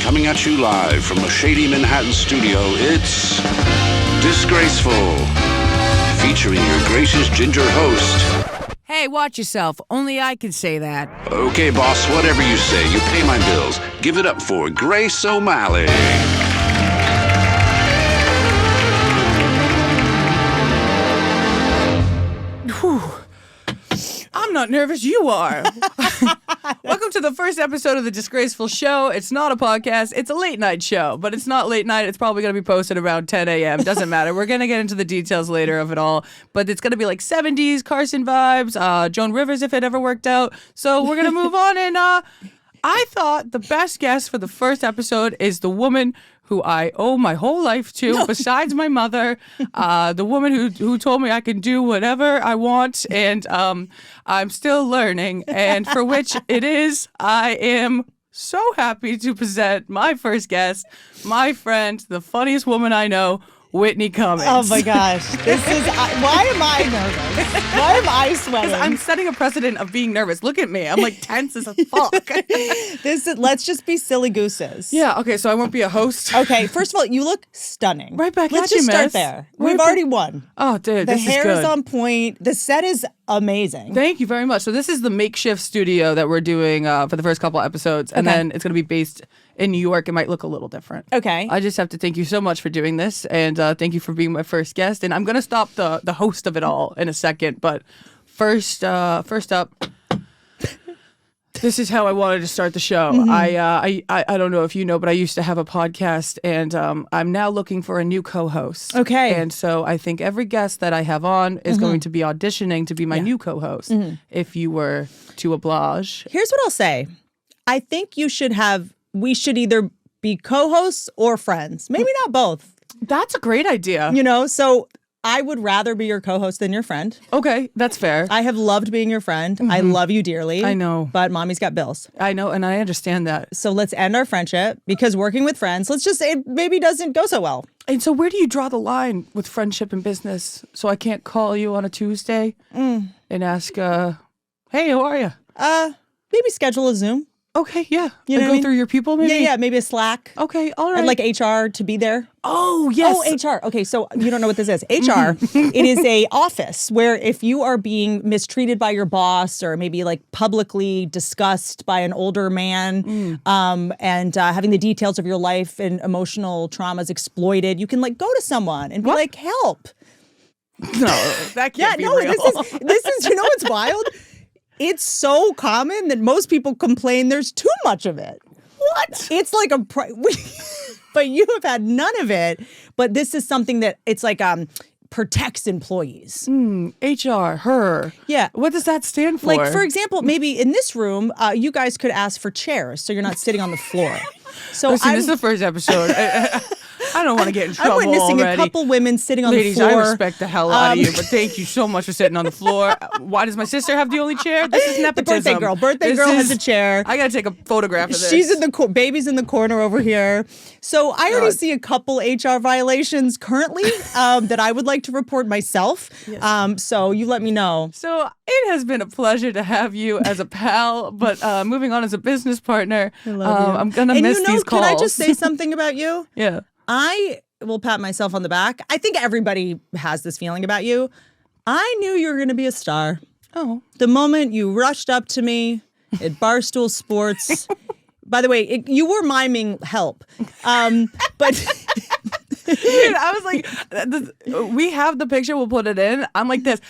Coming at you live from a shady Manhattan studio, it's Disgraceful, featuring your gracious ginger host. Hey, watch yourself. Only I can say that. Okay, boss, whatever you say. You pay my bills. Give it up for Grace O'Malley. Whew. I'm not nervous, you are. Welcome to the first episode of The Disgraceful Show. It's not a podcast, it's a late night show, but it's not late night. It's probably going to be posted around 10 a.m. Doesn't matter. We're going to get into the details later of it all, but it's going to be like 70s Carson vibes, Joan Rivers if it ever worked out. So we're going to move on, and I thought the best guest for the first episode is the woman who I owe my whole life to, besides my mother, the woman who told me I can do whatever I want, and I'm still learning, and for which it is, I am so happy to present my first guest, my friend, the funniest woman I know, Whitney Cummings. Oh my gosh. This is, why am I nervous? Why am I sweating? I'm setting a precedent of being nervous. Look at me. I'm like tense as a fuck. Let's just be silly gooses. Yeah, okay, so I won't be a host. Okay, first of all, you look stunning. Right back Let's at you, just start miss. there. We've already won. Oh, dude, The this hair is good. is on point. The set is amazing. Thank you very much. So this is the makeshift studio that we're doing for the first couple episodes, and then it's going to be based in New York. It might look a little different. Okay. I just have to thank you so much for doing this, and thank you for being my first guest. And I'm going to stop the host of it all in a second, but first up, this is how I wanted to start the show. I don't know if you know, but I used to have a podcast, and I'm now looking for a new co-host. Okay. And so I think every guest that I have on is going to be auditioning to be my new co-host, if you were to oblige. Here's what I'll say. I think we should either be co-hosts or friends. Maybe not both. That's a great idea. You know, so I would rather be your co-host than your friend. Okay, that's fair. I have loved being your friend. I love you dearly. I know. But mommy's got bills. I know, and I understand that. So let's end our friendship because working with friends, let's just say it maybe doesn't go so well. And so where do you draw the line with friendship and business? So I can't call you on a Tuesday and ask, hey, how are you? Maybe schedule a Zoom. Okay, yeah. You and know what go I mean? through your people, maybe? Yeah, maybe a Slack. Okay, all right. I'd like HR to be there. Oh, yes. Oh, HR. Okay, so you don't know what this is. HR, it is a office where if you are being mistreated by your boss or maybe like publicly discussed by an older man and having the details of your life and emotional traumas exploited, you can like go to someone and be like, help. No, that can't be real. This is, you know what's wild? It's so common that most people complain there's too much of it. What? It's like but you have had none of it. But this is something that it's like protects employees. HR, her. Yeah. What does that stand for? Like, for example, maybe in this room, you guys could ask for chairs so you're not sitting on the floor. So Listen, this is the first episode. I don't want to get in trouble I'm witnessing already. a couple women sitting on Ladies, the floor. I respect the hell out of you, but thank you so much for sitting on the floor. Why does my sister have the only chair? This is nepotism. The birthday girl has a chair. I got to take a photograph of this. She's in the baby's in the corner over here. So I already see a couple HR violations currently that I would like to report myself. Yes. So you let me know. So it has been a pleasure to have you as a pal, but moving on as a business partner, I love you. I'm going to miss these calls. Can I just say something about you? Yeah. I will pat myself on the back. I think everybody has this feeling about you. I knew you were going to be a star. Oh. The moment you rushed up to me at Barstool Sports. By the way, you were miming help. But dude, I was like, we have the picture, we'll put it in. I'm like this.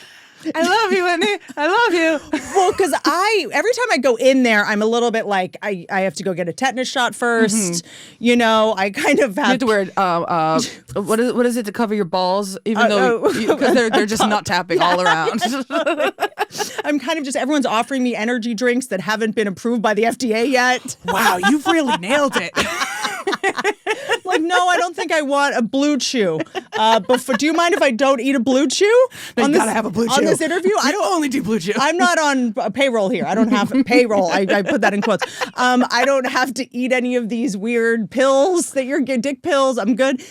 I love you, Whitney. I love you. Well, because every time I go in there, I'm a little bit like, I have to go get a tetanus shot first. You know, I kind of have to wear what is it to cover your balls, even though because they're just not tapping all around. I'm kind of just, everyone's offering me energy drinks that haven't been approved by the FDA yet. Wow, you've really nailed it. Like, no, I don't think I want a Blue Chew. But do you mind if I don't eat a Blue Chew? No, you gotta have a Blue Chew. On this interview? I don't only do Blue Chew. I'm not on payroll here. I don't have payroll. I put that in quotes. I don't have to eat any of these weird pills that you're dick pills. I'm good.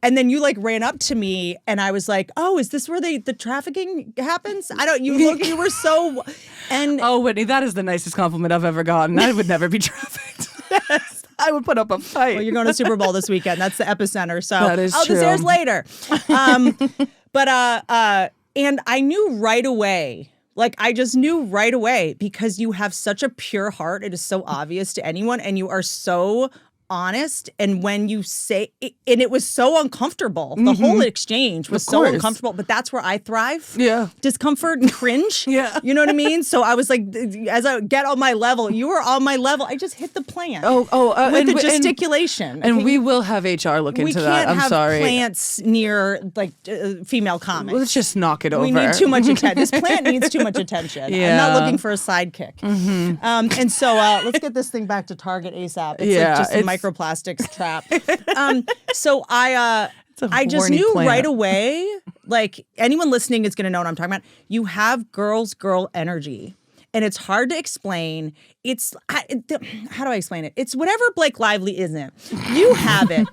And then you like ran up to me and I was like, oh, is this where the trafficking happens? You were so, and oh, Whitney, that is the nicest compliment I've ever gotten. I would never be trafficked. Yes. I would put up a fight. Well, you're going to Super Bowl this weekend. That's the epicenter. So That is true. this airs later. And I knew right away. Like, I just knew right away because you have such a pure heart. It is so obvious to anyone. And you are so honest. And when you say it, and it was so uncomfortable. The whole exchange was so uncomfortable. But that's where I thrive. Yeah. Discomfort and cringe. Yeah. You know what I mean? So I was like, as I get on my level, you were on my level. I just hit the plant. With the gesticulation. And we will have HR look into that. I'm sorry. We can't have plants near like female comics. Let's just knock it over. We need too much attention. This plant needs too much attention. Yeah. I'm not looking for a sidekick. And so let's get this thing back to Target ASAP. It's like just a microplastics trap. So I just knew right away, like anyone listening is going to know what I'm talking about. You have girl energy. And it's hard to explain. How do I explain it? It's whatever Blake Lively isn't. You have it.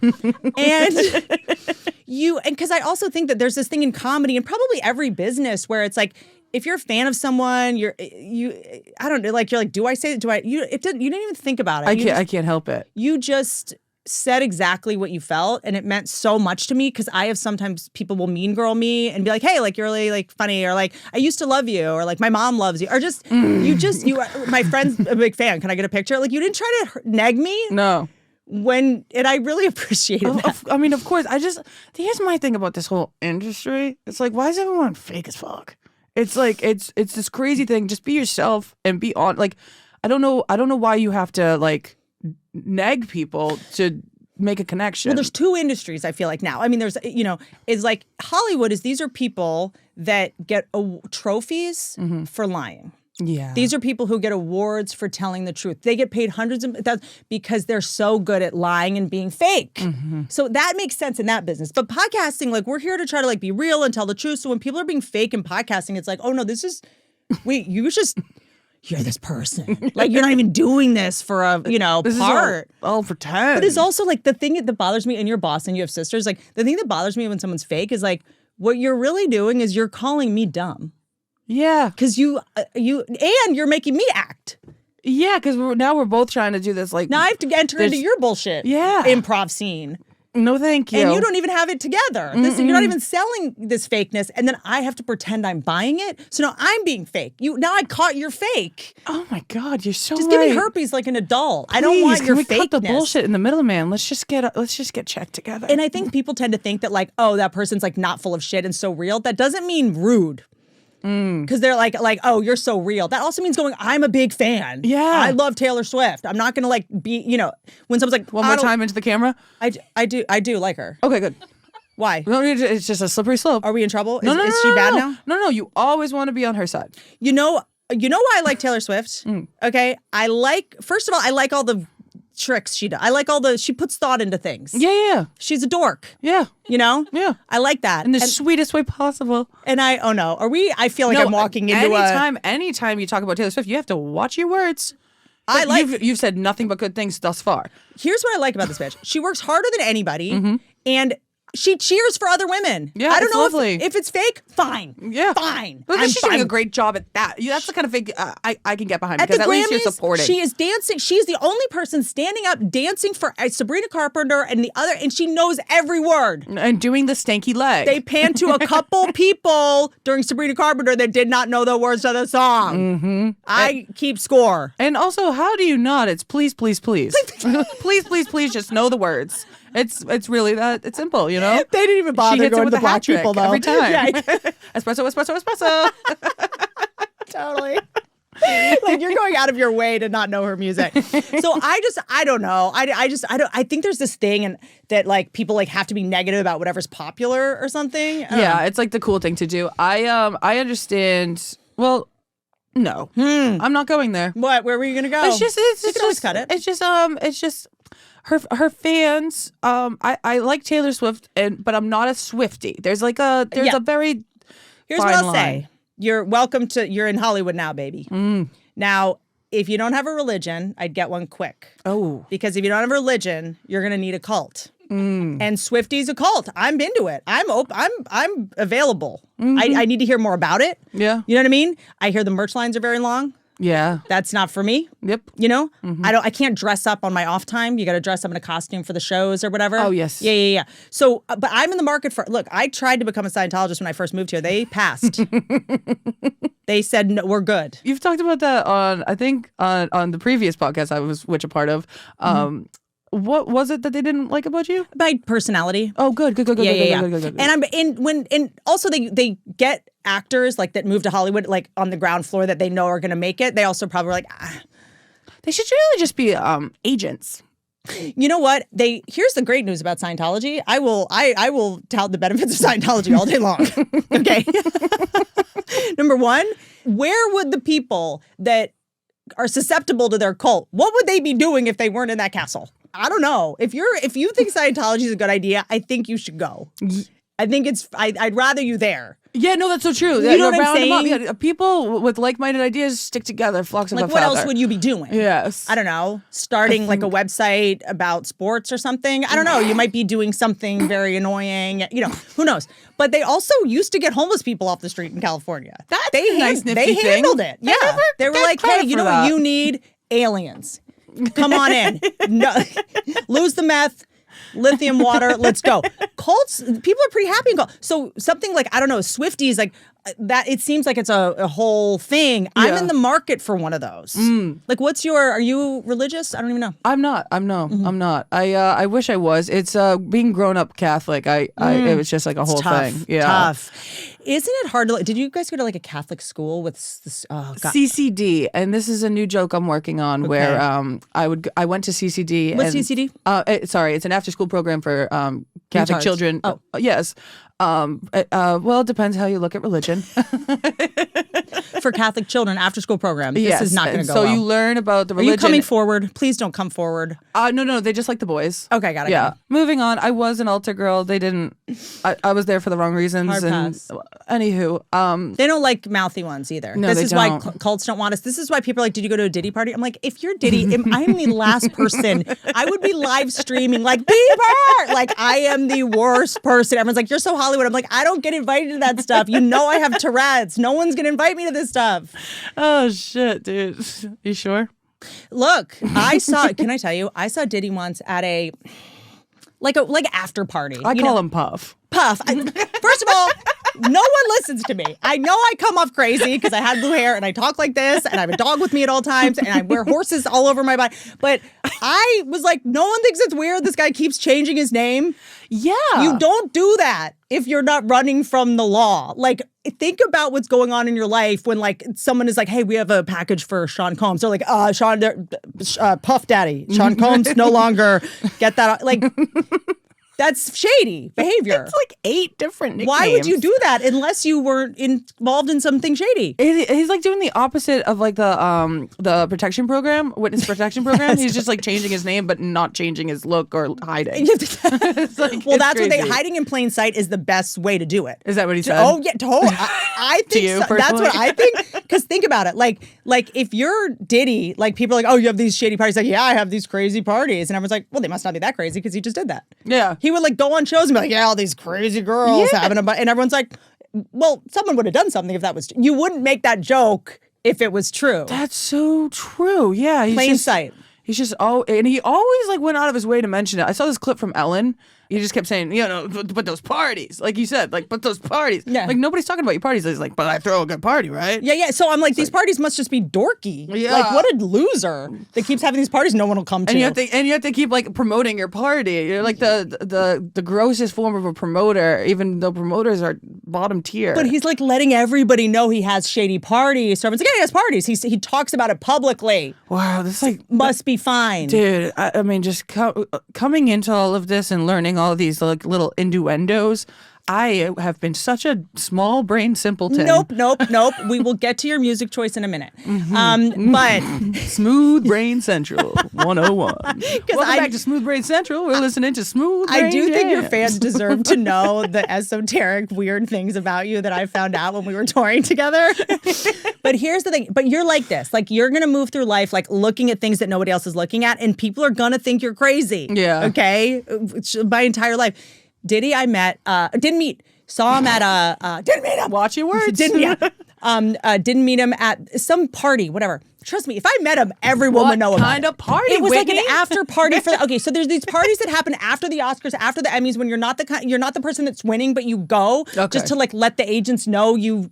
And because I also think that there's this thing in comedy and probably every business where it's like, if you're a fan of someone, I don't know, like you're like, do I say it? You didn't even think about it. I can't help it. You just said exactly what you felt, and it meant so much to me because I have sometimes people will mean girl me and be like, hey, like you're really like funny, or like I used to love you, or like my mom loves you, or just you my friend's a big fan. Can I get a picture? Like you didn't try to neg me. No. And I really appreciated that. I mean, of course. Here's my thing about this whole industry. It's like, why is everyone fake as fuck? It's like it's this crazy thing. Just be yourself and be on. Like, I don't know why you have to like neg people to make a connection. Well, there's two industries I feel like now. I mean, there's it's like Hollywood is these are people that get trophies for lying. Yeah. These are people who get awards for telling the truth. They get paid hundreds of thousands because they're so good at lying and being fake. So that makes sense in that business. But podcasting, like we're here to try to like be real and tell the truth. So when people are being fake in podcasting, it's like, oh no, you're this person. Like you're not even doing this for a, this part. Is all pretend. But it's also like the thing that bothers me, and you're boss and you have sisters, like the thing that bothers me when someone's fake is like, what you're really doing is you're calling me dumb. Yeah. Because you're making me act. Yeah, because we're both trying to do this like. Now I have to enter into your bullshit improv scene. No, thank you. And you don't even have it together. You're not even selling this fakeness, and then I have to pretend I'm buying it. So now I'm being fake. Now I caught your fake. Oh my God, you're so just right. give me herpes like an adult. Please, I don't want your fakeness. Can we cut the bullshit in the middle, man? Let's just get checked together. And I think people tend to think that like, oh, that person's like not full of shit and so real. That doesn't mean rude. Because they're like, oh, you're so real. That also means going, I'm a big fan. Yeah. I love Taylor Swift. I'm not going to like be, when someone's like. One more time into the camera? I do like her. Okay, good. Why? No, it's just a slippery slope. Are we in trouble? No, is she bad now? No, you always want to be on her side. You know why I like Taylor Swift? Okay. First of all, I like all the tricks she does. I like she puts thought into things. Yeah. She's a dork. Yeah. Yeah. I like that. In the sweetest way possible. And I feel like I'm walking into anytime you talk about Taylor Swift, you have to watch your words. But you've said nothing but good things thus far. Here's what I like about this bitch. She works harder than anybody, and she cheers for other women. Yeah, I don't know lovely. if it's fake. Fine. Yeah, fine. But she's doing a great job at that. That's the kind of fake I can get behind because at least you're supporting. She is dancing. She's the only person standing up dancing for Sabrina Carpenter and she knows every word. And doing the stanky leg. They panned to a couple people during Sabrina Carpenter that did not know the words of the song. I keep score. And also, how do you not? It's please, please, please. Please, please, please, just know the words. It's really that. It's simple, They didn't even bother she hits going it with to the black trick people, though. every time. Yeah. Espresso, espresso, espresso. Totally. Like you're going out of your way to not know her music. So I don't know. I think there's this thing and that like people like have to be negative about whatever's popular or something. Yeah, it's like the cool thing to do. I understand. Well, no, I'm not going there. What? Where were you gonna go? It's just always cut it. It's just her fans. I like Taylor Swift, but I'm not a Swiftie. There's a very Here's fine what I'll line. say. You're in Hollywood now, baby. Now, if you don't have a religion, I'd get one quick. Oh. Because if you don't have a religion, you're gonna need a cult. And Swiftie's a cult. I'm into it. I'm available. I need to hear more about it. Yeah. You know what I mean? I hear the merch lines are very long. Yeah. That's not for me. Yep. You know, I can't dress up on my off time. You got to dress up in a costume for the shows or whatever. Oh, yes. Yeah. So, but I'm in the market for, look, I tried to become a Scientologist when I first moved here. They passed. They said, no, we're good. You've talked about that on, I think, on the previous podcast which a part of. What was it that they didn't like about you? My personality. Oh, good. Yeah. Good. And I'm and also they get actors like that move to Hollywood like on the ground floor that they know are going to make it. They also probably were like, They should really just be agents. you know what? Here's the great news about Scientology. I will tout the benefits of Scientology all day long. Okay. Number one, where would the people that are susceptible to their cult, what would they be doing if they weren't in that castle? I don't know. If you think Scientology is a good idea, I think you should go. I think I'd rather you there. Yeah, no, that's so true. You know what I'm saying? Yeah, people with like-minded ideas stick together, flocks of a Like, what feather. else would you be doing? Yes. I don't know. Starting like a website about sports or something. I don't know. You might be doing something very annoying. You know, who knows? But they also used to get homeless people off the street in California. That's a nice nifty They thing. handled it. They Yeah. never They were get like, hey, credit you for know that. what you need? Aliens. Come on in. No, lose the meth. Lithium water, let's go. Cults, people are pretty happy in cults. So something like, I don't know, Swifties, like that, it seems like it's a whole thing. I'm in the market for one of those. Like, are you religious? I don't even know. I'm not. I'm not. I wish I was. It's being grown up Catholic. It was just like a whole Tough. thing. Yeah. Tough. Isn't it hard to, did you guys go to like a Catholic school with this, oh God. CCD, and this is a new joke I'm working on where I went to CCD. What's and, CCD? Sorry, it's an after school program for Catholic Retards. children. Oh. Yes. Well, it depends how you look at religion. For Catholic children, after school program. This Yes. is not going to go So well. you learn about the Are religion. you coming forward? Please don't come forward. No, they just like the boys. Okay, got it. Yeah. Moving on. I was an altar girl. They didn't. I was there for the wrong reasons. Hard and pass. anywho, They don't like mouthy ones either. No, this they is why don't. cults don't want us. This is why people are like, did you go to a Diddy party? I'm like, if you're Diddy, I'm the last person. I would be live streaming like, Bieber! Like, I am the worst person. Everyone's like, you're so Hollywood. I'm like, I don't get invited to that stuff. You know I have Tourette's. No one's going to invite me to this stuff. oh shit, dude. You sure? Look, can I tell you, I saw Diddy once at a after party. I call him Puff. Puff. First of all, no one listens to me. I know I come off crazy because I had blue hair and I talk like this and I have a dog with me at all times and I wear horses all over my body. But I was like, no one thinks it's weird this guy keeps changing his name. Yeah. You don't do that if you're not running from the law. Like, think about what's going on in your life when, like, someone is like, hey, we have a package for Sean Combs. They're like, Puff Daddy. Sean Combs no longer get that. Like, that's shady behavior. It's like 8 different nicknames. Why would you do that unless you were involved in something shady? He's like doing the opposite of like the protection program, witness protection program. He's just like changing his name, but not changing his look or hiding. It's like, Well, it's that's what crazy. hiding in plain sight is the best way to do it. Is that what he said? Oh yeah, totally. I think you so. That's what I think. Because think about it, like if you're Diddy, like people are like, oh, you have these shady parties. Like, yeah, I have these crazy parties, and everyone's like, well, they must not be that crazy because he just did that. Yeah. He would like go on shows and be like, yeah, all these crazy girls having and everyone's like, well, someone would have done something if that was. You wouldn't make that joke if it was true. That's so true. Yeah. Plain sight. He's just and he always like went out of his way to mention it. I saw this clip from Ellen. He just kept saying, but those parties, like you said, like, but those parties. Yeah. Like nobody's talking about your parties. He's like, but I throw a good party, right? Yeah. So I'm like, these parties must just be dorky. Yeah. Like, what a loser that keeps having these parties no one will come to. And you have to keep like promoting your party. You're like the grossest form of a promoter, even though promoters are bottom tier. But he's like letting everybody know he has shady parties. So everyone's like, yeah, he has parties. He talks about it publicly. Wow, this like Must be fine. dude. I mean, just coming into all of this and learning all of these like little innuendos. I have been such a small brain simpleton. Nope. We will get to your music choice in a minute. But Smooth Brain Central 101. Welcome back to Smooth Brain Central. We're listening to Smooth Brain I do think your Jams. fans deserve to know the esoteric, weird things about you that I found out when we were touring together. But here's the thing. But you're like this. Like, you're going to move through life, like, looking at things that nobody else is looking at, and people are going to think you're crazy. Yeah. Okay? My entire life. Diddy, I met, didn't meet. Saw him at didn't meet him. Watch your words. Didn't, yeah. Didn't meet him at some party, whatever. Trust me, if I met him, everyone would know about it. What kind of party, It was Whitney? like an after party for. Okay, so there's these parties that happen after the Oscars, after the Emmys, when you're not the person that's winning, but you go just to like let the agents know you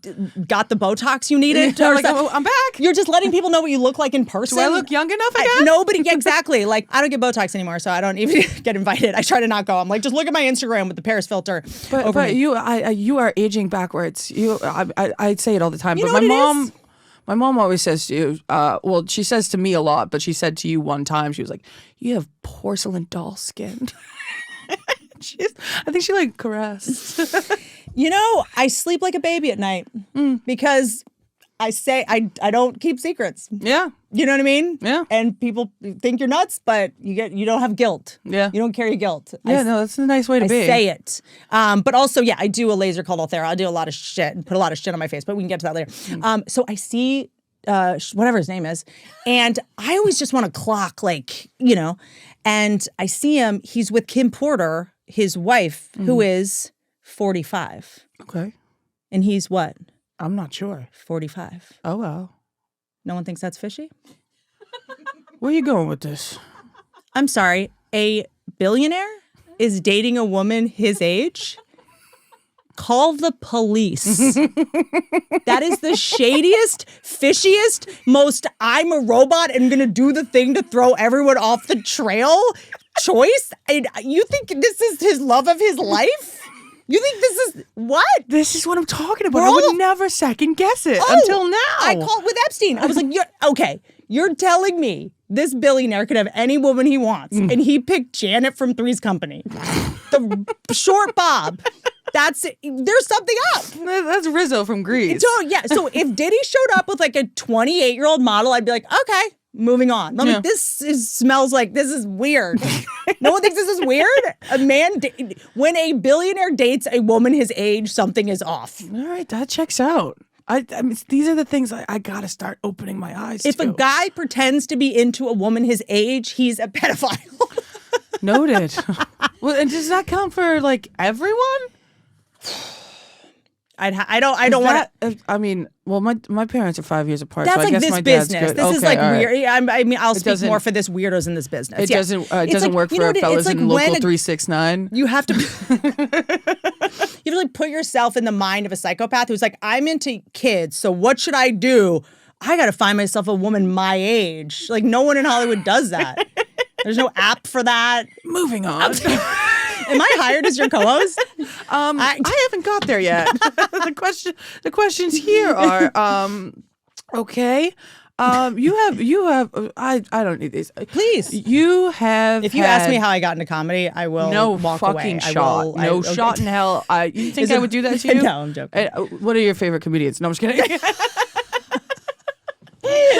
got the Botox you needed. Like, I'm back. You're just letting people know what you look like in person. Do I look young enough again? Nobody, exactly. Like, I don't get Botox anymore, so I don't even get invited. I try to not go. I'm like, just look at my Instagram with the Paris filter. But you are aging backwards. I say it all the time. You but know my what it mom. is? My mom always says to you, well, she says to me a lot, but she said to you one time, she was like, you have porcelain doll skin. I think she like caressed. You know, I sleep like a baby at night because I say I don't keep secrets. Yeah. You know what I mean? Yeah. And people think you're nuts, but you don't have guilt. Yeah. You don't carry guilt. Yeah, no, that's a nice way to be. I say it. But also, yeah, I do a laser called Ulthera. I do a lot of shit and put a lot of shit on my face, but we can get to that later. So I see whatever his name is, and I always just want to clock, like, you know, and I see him, he's with Kim Porter, his wife, who is 45. Okay. And he's what? I'm not sure. 45. Oh, well. No one thinks that's fishy? Where are you going with this? I'm sorry. A billionaire is dating a woman his age? Call the police. That is the shadiest, fishiest, most I'm a robot and gonna do the thing to throw everyone off the trail choice. And you think this is his love of his life? You think this is what? This is what I'm talking about. We're I would all- never second guess it until now. I called with Epstein. I was like, you're telling me this billionaire could have any woman he wants, and he picked Janet from Three's Company, the short bob. That's it. There's something up. That's Rizzo from Grease. So yeah. So if Diddy showed up with like a 28-year-old model, I'd be like, okay, moving on. I'm like, smells like this is weird. No one thinks this is weird. A man, when a billionaire dates a woman his age, something is off. All right, that checks out. I mean, these are the things I gotta start opening my eyes If to. a guy pretends to be into a woman his age, he's a pedophile. Noted. Well, and does that count for like everyone? I don't want to. I mean, well, my parents are 5 years apart. That's so I like guess this my dad's business. good. This is Okay, like all right. weird. I mean, I'll speak doesn't- more for this weirdos in this business. It Yeah. doesn't. It It's doesn't like, work you know for what it- fellas it's like in when local a- 369. You have to. You have to like put yourself in the mind of a psychopath who's like, I'm into kids, so what should I do? I got to find myself a woman my age. Like, no one in Hollywood does that. There's no app for that. Moving on. Am I hired as your co-host? I haven't got there yet. The questions here are okay. You have. I don't need these. Please. You have. If you ask me how I got into comedy, I will no walk fucking away. shot. No okay. shot in hell. You think Is I it- would do that to you? No, I'm joking. What are your favorite comedians? No, I'm just kidding.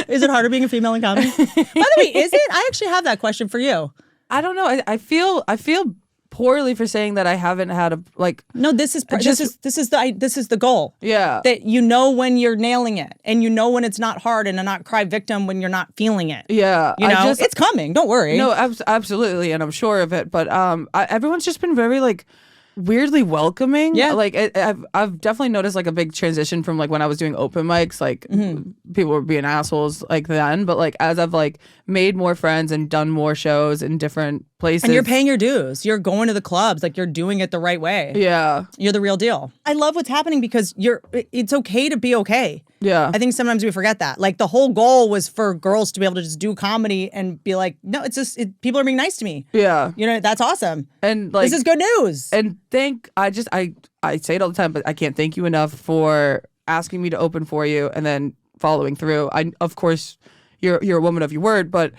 Is it harder being a female in comedy? By the way, is it? I actually have that question for you. I don't know. I feel poorly for saying that I haven't had a like. No, this is the goal. Yeah. That you know when you're nailing it, and you know when it's not hard, and to not cry victim when you're not feeling it. Yeah. You know, it's coming. Don't worry. No, absolutely, and I'm sure of it. But everyone's just been very like weirdly welcoming. Yeah. Like I've definitely noticed like a big transition from like when I was doing open mics, like people were being assholes like then, but like as I've like made more friends and done more shows in different places. And you're paying your dues. You're going to the clubs. Like, you're doing it the right way. Yeah. You're the real deal. I love what's happening because it's okay to be okay. Yeah. I think sometimes we forget that. Like, the whole goal was for girls to be able to just do comedy and be like, no, it's just, people are being nice to me. Yeah. You know, that's awesome. And like, this is good news. And I say it all the time, but I can't thank you enough for asking me to open for you and then following through. Of course, you're a woman of your word, but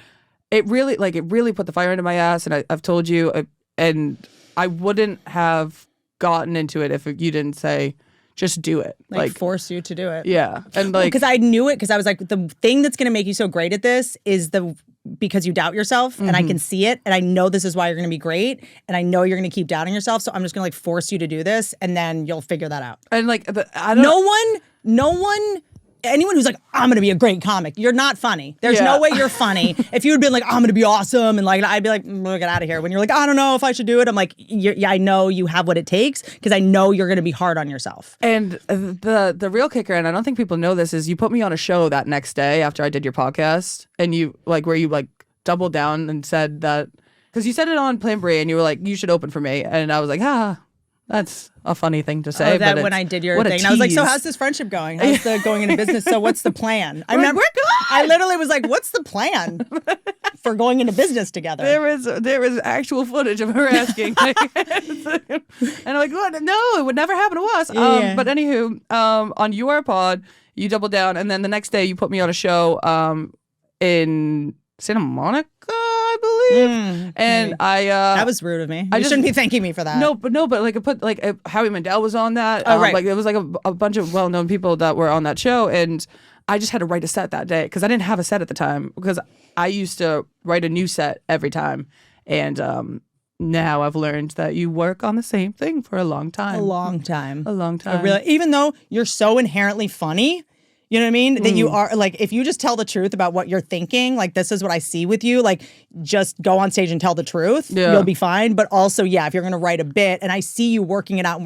it really put the fire into my ass. And I've told you, and I wouldn't have gotten into it if you didn't say, just do it. Like force you to do it. Yeah. And like, because I knew it, because I was like, the thing that's going to make you so great at this is because you doubt yourself, and I can see it, and I know this is why you're going to be great, and I know you're going to keep doubting yourself, so I'm just going to like force you to do this, and then you'll figure that out. and like, I don't No one anyone who's like, I'm going to be a great comic, you're not funny. There's no way you're funny. If you had been like, I'm going to be awesome, and like, I'd be like, get out of here. When you're like, I don't know if I should do it, I'm like, yeah, I know you have what it takes because I know you're going to be hard on yourself. And the real kicker, and I don't think people know this, is you put me on a show that next day after I did your podcast, and you like where you like doubled down and said that because you said it on Plan Brie, and you were like, you should open for me, and I was like, that's a funny thing to say. That when I did your thing, and I was like, so how's this friendship going? How's the going into business? So what's the plan? I remember we're good. I literally was like, what's the plan for going into business together? There is actual footage of her asking, and I'm like, what? No, it would never happen to us. But anywho, on your pod, you doubled down, and then the next day you put me on a show in Santa Monica, I believe, and I that was rude of me. You shouldn't be thanking me for that. No, but like I put like Howie Mandel was on that. Oh, right. Like it was like a bunch of well-known people that were on that show, and I just had to write a set that day because I didn't have a set at the time because I used to write a new set every time, and now I've learned that you work on the same thing for a long time. A long time. Really, even though you're so inherently funny. You know what I mean? That you are like, if you just tell the truth about what you're thinking, like, this is what I see with you, like, just go on stage and tell the truth. Yeah. You'll be fine. But also, if you're going to write a bit and I see you working it out.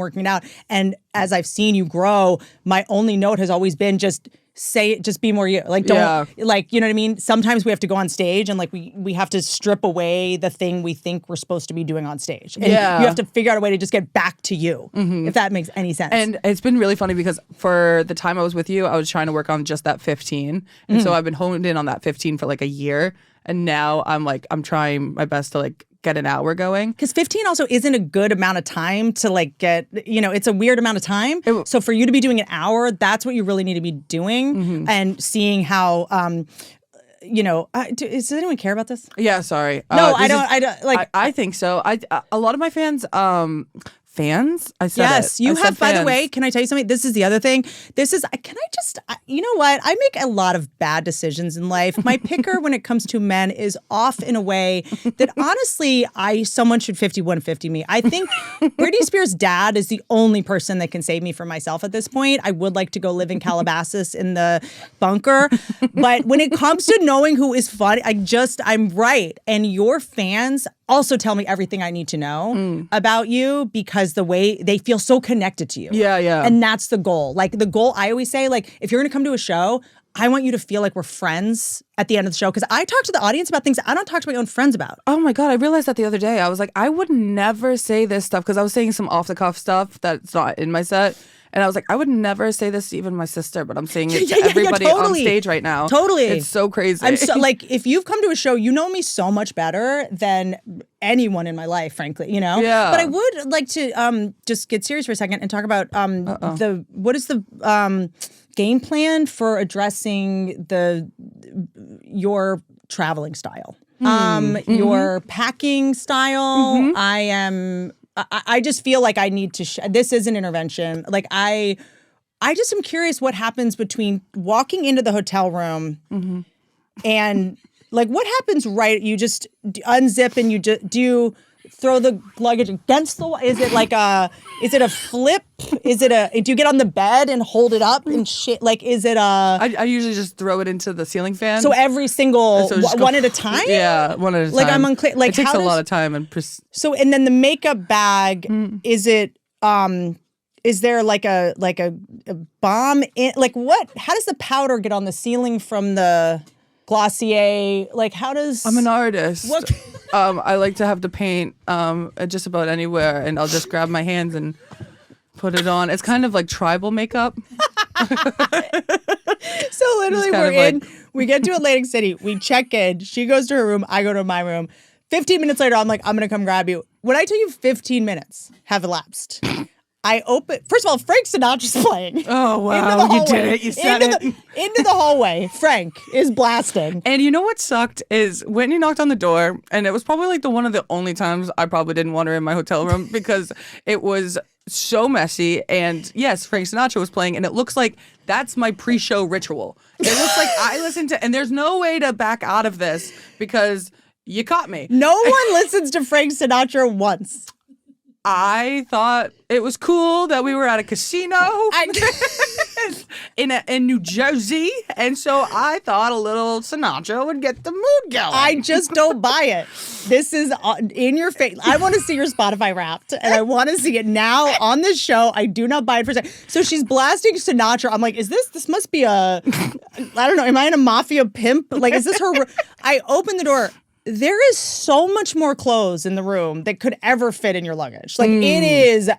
And as I've seen you grow, my only note has always been just say it, just be more you. Like, don't, like, you know what I mean? Sometimes we have to go on stage and like we have to strip away the thing we think we're supposed to be doing on stage. And you have to figure out a way to just get back to you, if that makes any sense. And it's been really funny because for the time I was with you, I was trying to work on just that 15. And so I've been honed in on that 15 for like a year. And now I'm trying my best to like get an hour going. Because 15 also isn't a good amount of time to like get, it's a weird amount of time. So for you to be doing an hour, that's what you really need to be doing and seeing how, does anyone care about this? Yeah, sorry. No, I don't like. I think so. A lot of my fans, I said yes, it. you I have, said by fans. the way, can I tell you something? This is the other thing. You know what? I make a lot of bad decisions in life. My picker when it comes to men is off in a way that honestly, someone should 5150 me. I think Britney Spears' dad is the only person that can save me from myself at this point. I would like to go live in Calabasas in the bunker. But when it comes to knowing who is funny, I'm right. And your fans also tell me everything I need to know about you because the way they feel so connected to you. Yeah. And that's the goal. Like the goal, I always say, like, if you're going to come to a show, I want you to feel like we're friends at the end of the show because I talk to the audience about things I don't talk to my own friends about. Oh my God, I realized that the other day. I was like, I would never say this stuff because I was saying some off-the-cuff stuff that's not in my set. And I was like, I would never say this to even my sister, but I'm saying it to everybody on stage right now. Totally. It's so crazy. I'm so, like, if you've come to a show, you know me so much better than anyone in my life, frankly, Yeah. But I would like to just get serious for a second and talk about what is the game plan for addressing your traveling style, your packing style. I just feel like I need to. This is an intervention. Like I just am curious what happens between walking into the hotel room and like what happens. Right, you just unzip and do you throw the luggage against the wall? Is it like is it a flip? Do you get on the bed and hold it up and shit? Like, is it I usually just throw it into the ceiling fan. So every single one at a time? Yeah, one at a time. Like I'm unclear. Like it takes a lot of time and so and then the makeup bag, is it is there like a bomb in, like what? How does the powder get on the ceiling from the Glossier? Like how does I'm an artist. What? I like to have the paint just about anywhere, and I'll just grab my hands and put it on. It's kind of like tribal makeup. So literally we get to Atlantic City, we check in, she goes to her room, I go to my room. 15 minutes later, I'm like, I'm going to come grab you. When I tell you 15 minutes have elapsed, I open. First of all, Frank Sinatra's playing. Oh, wow. You did it. You said it. Into the hallway. Frank is blasting. And you know what sucked is Whitney knocked on the door, and it was probably like one of the only times I probably didn't want her in my hotel room because it was so messy. And yes, Frank Sinatra was playing, and it looks like that's my pre-show ritual. It looks like I listened to, and there's no way to back out of this because you caught me. No one listens to Frank Sinatra once. I thought it was cool that we were at a casino. was in New Jersey, and so I thought a little Sinatra would get the mood going. I just don't buy it. This is in your face. I want to see your Spotify Wrapped, and I want to see it now on this show. I do not buy it for a second. So she's blasting Sinatra. I'm like, this must be I don't know, am I in a mafia pimp? Like, is this her? I open the door. There is so much more clothes in the room that could ever fit in your luggage. Like, it is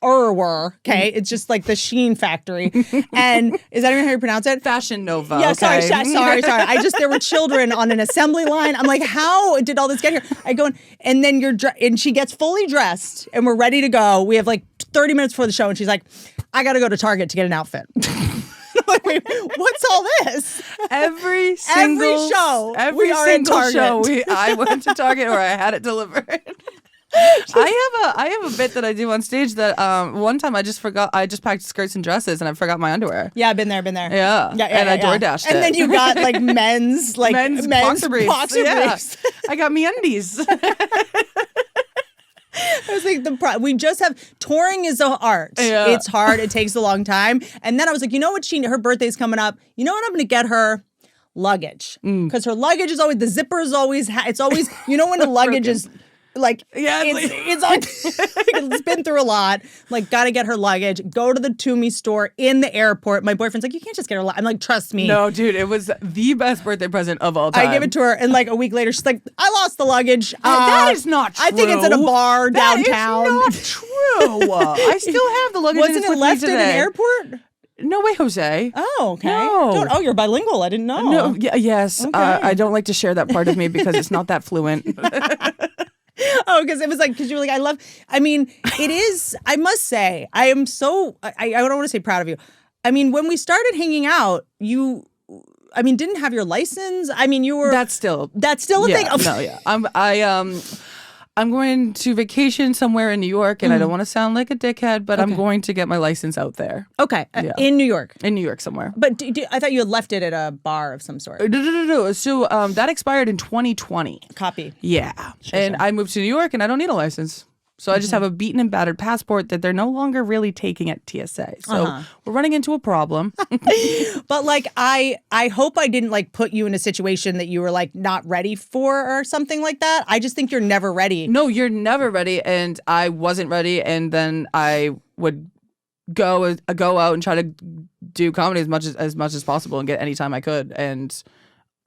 okay? It's just like the Sheen factory. And is that even how you pronounce it? Fashion Nova. Yeah, okay. sorry. There were children on an assembly line. I'm like, how did all this get here? I go in, and then and she gets fully dressed, and we're ready to go. We have like 30 minutes before the show, and she's like, I got to go to Target to get an outfit. Like, wait, what's all this? Every single show, every we are single in Target. show, I went to Target or I had it delivered. I have a bit that I do on stage that one time I just packed skirts and dresses and I forgot my underwear. Yeah, been there. Yeah, and I DoorDashed it. And then you got like men's boxer briefs. Briefs. I got me undies. I was like, we just have touring is an art. Yeah. It's hard. It takes a long time. And then I was like, you know what? Her birthday's coming up. You know what I'm going to get her? Luggage. Because her luggage is always, the zipper is always, it's always, you know when the luggage is like, yeah, it's been through a lot. Like, gotta get her luggage. Go to the Toomey store in the airport. My boyfriend's like, you can't just get her luggage. I'm like, trust me. No, dude, it was the best birthday present of all time. I give it to her, and like a week later, she's like, I lost the luggage. That is not true. I think it's in a bar downtown. That is not true. I still have the luggage. Wasn't it left in an airport? No way, Jose. Oh, okay. No. You're bilingual. I didn't know. No, yes. Okay. I don't like to share that part of me because it's not that fluent. Oh, because it was like, because you were like, it is, I must say, I am so, I don't want to say proud of you. I mean, when we started hanging out, you didn't have your license. I mean, you were. That's still a thing. No, yeah. I'm going to vacation somewhere in New York, and I don't want to sound like a dickhead, but I'm going to get my license out there. Okay, Yeah. In New York. In New York somewhere. But I thought you had left it at a bar of some sort. No. So that expired in 2020. Copy. Yeah. And I moved to New York, and I don't need a license. So I just have a beaten and battered passport that they're no longer really taking at TSA. So we're running into a problem. But like, I hope I didn't like put you in a situation that you were like not ready for or something like that. I just think you're never ready. No, you're never ready. And I wasn't ready. And then I would go out and try to do comedy as much as possible and get any time I could. And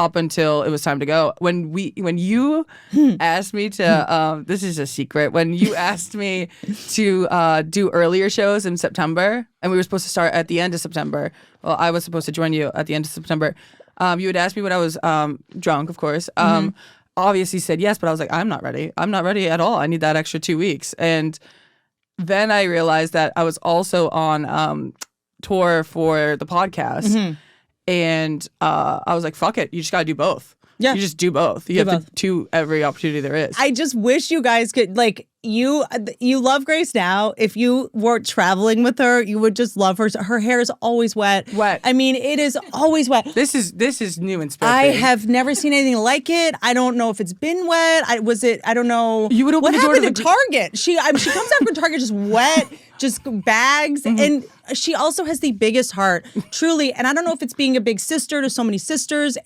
up until it was time to go. When you asked me to, this is a secret, when you asked me to do earlier shows in September, and we were supposed to start at the end of September, well, I was supposed to join you at the end of September, you had asked me when I was drunk, of course. Obviously said yes, but I was like, I'm not ready. I'm not ready at all. I need that extra 2 weeks. And then I realized that I was also on tour for the podcast. And I was like, fuck it. You just got to do both. Yeah. You just do both. You have to do every opportunity there is. I just wish you guys could, like, you love Grace now. If you were traveling with her, you would just love her. Her hair is always wet. Wet. I mean, it is always wet. This is new and spiffy. I have never seen anything like it. I don't know if it's been wet. I don't know. You would open what the door happened to to Target? She comes out from Target just wet, just bags. And she also has the biggest heart, truly. And I don't know if it's being a big sister to so many sisters.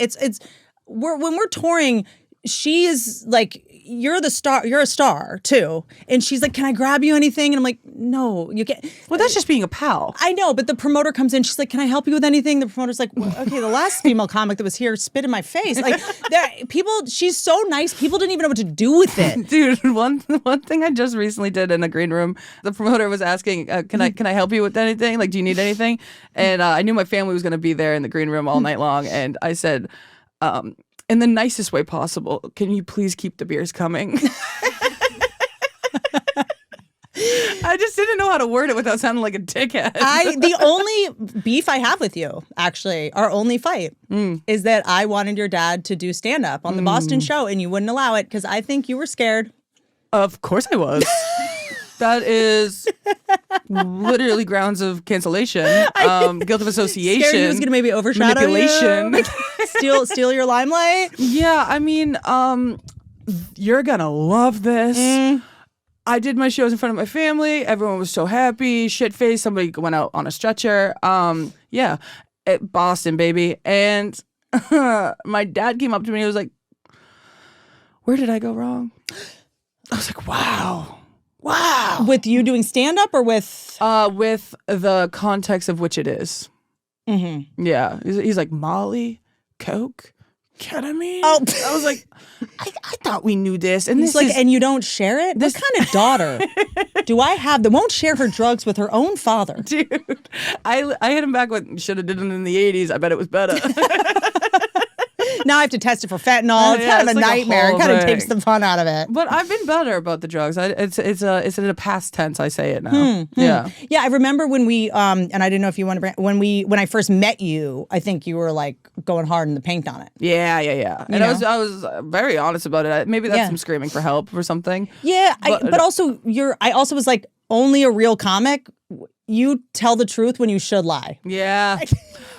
When we're touring, she is like, you're the star. You're a star too. And she's like, can I grab you anything? And I'm like, no, you can't. Well, that's just being a pal. I know, but the promoter comes in. She's like, can I help you with anything? The promoter's like, well, okay, the last female comic that was here spit in my face. Like, she's so nice. People didn't even know what to do with it. Dude, one thing I just recently did in a green room, the promoter was asking, can I help you with anything? Like, do you need anything? And I knew my family was going to be there in the green room all night long. And I said, in the nicest way possible, can you please keep the beers coming? I just didn't know how to word it without sounding like a dickhead. The only beef I have with you, actually, our only fight, is that I wanted your dad to do stand-up on the Boston show, and you wouldn't allow it because I think you were scared. Of course I was. That is literally grounds of cancellation, guilt of association. Scared he was going to maybe overshadow manipulation. You? steal your limelight? Yeah, I mean, you're going to love this. I did my shows in front of my family. Everyone was so happy, shit-faced. Somebody went out on a stretcher. Boston, baby. And my dad came up to me and he was like, where did I go wrong? I was like, wow. With you doing stand-up or with? With the context of which it is. Mm-hmm. Yeah. He's like, Molly, Coke, ketamine? Oh. I was like, I thought we knew this. And He's this like, is, and you don't share it? What kind of daughter do I have that won't share her drugs with her own father? dude, I hit him back with, should have did it in the 80s. I bet it was better. Now I have to test it for fentanyl. It's kind of a nightmare. It kind of takes the fun out of it. But I've been better about the drugs. It's in a past tense. I say it now. Yeah. Yeah, I remember when we and I didn't know if you want to when I first met you, I think you were like going hard in the paint on it. Yeah. And I was very honest about it. Maybe that's Yeah. some screaming for help or something. Yeah, but also I also was like, only a real comic. You tell the truth when you should lie. Yeah. And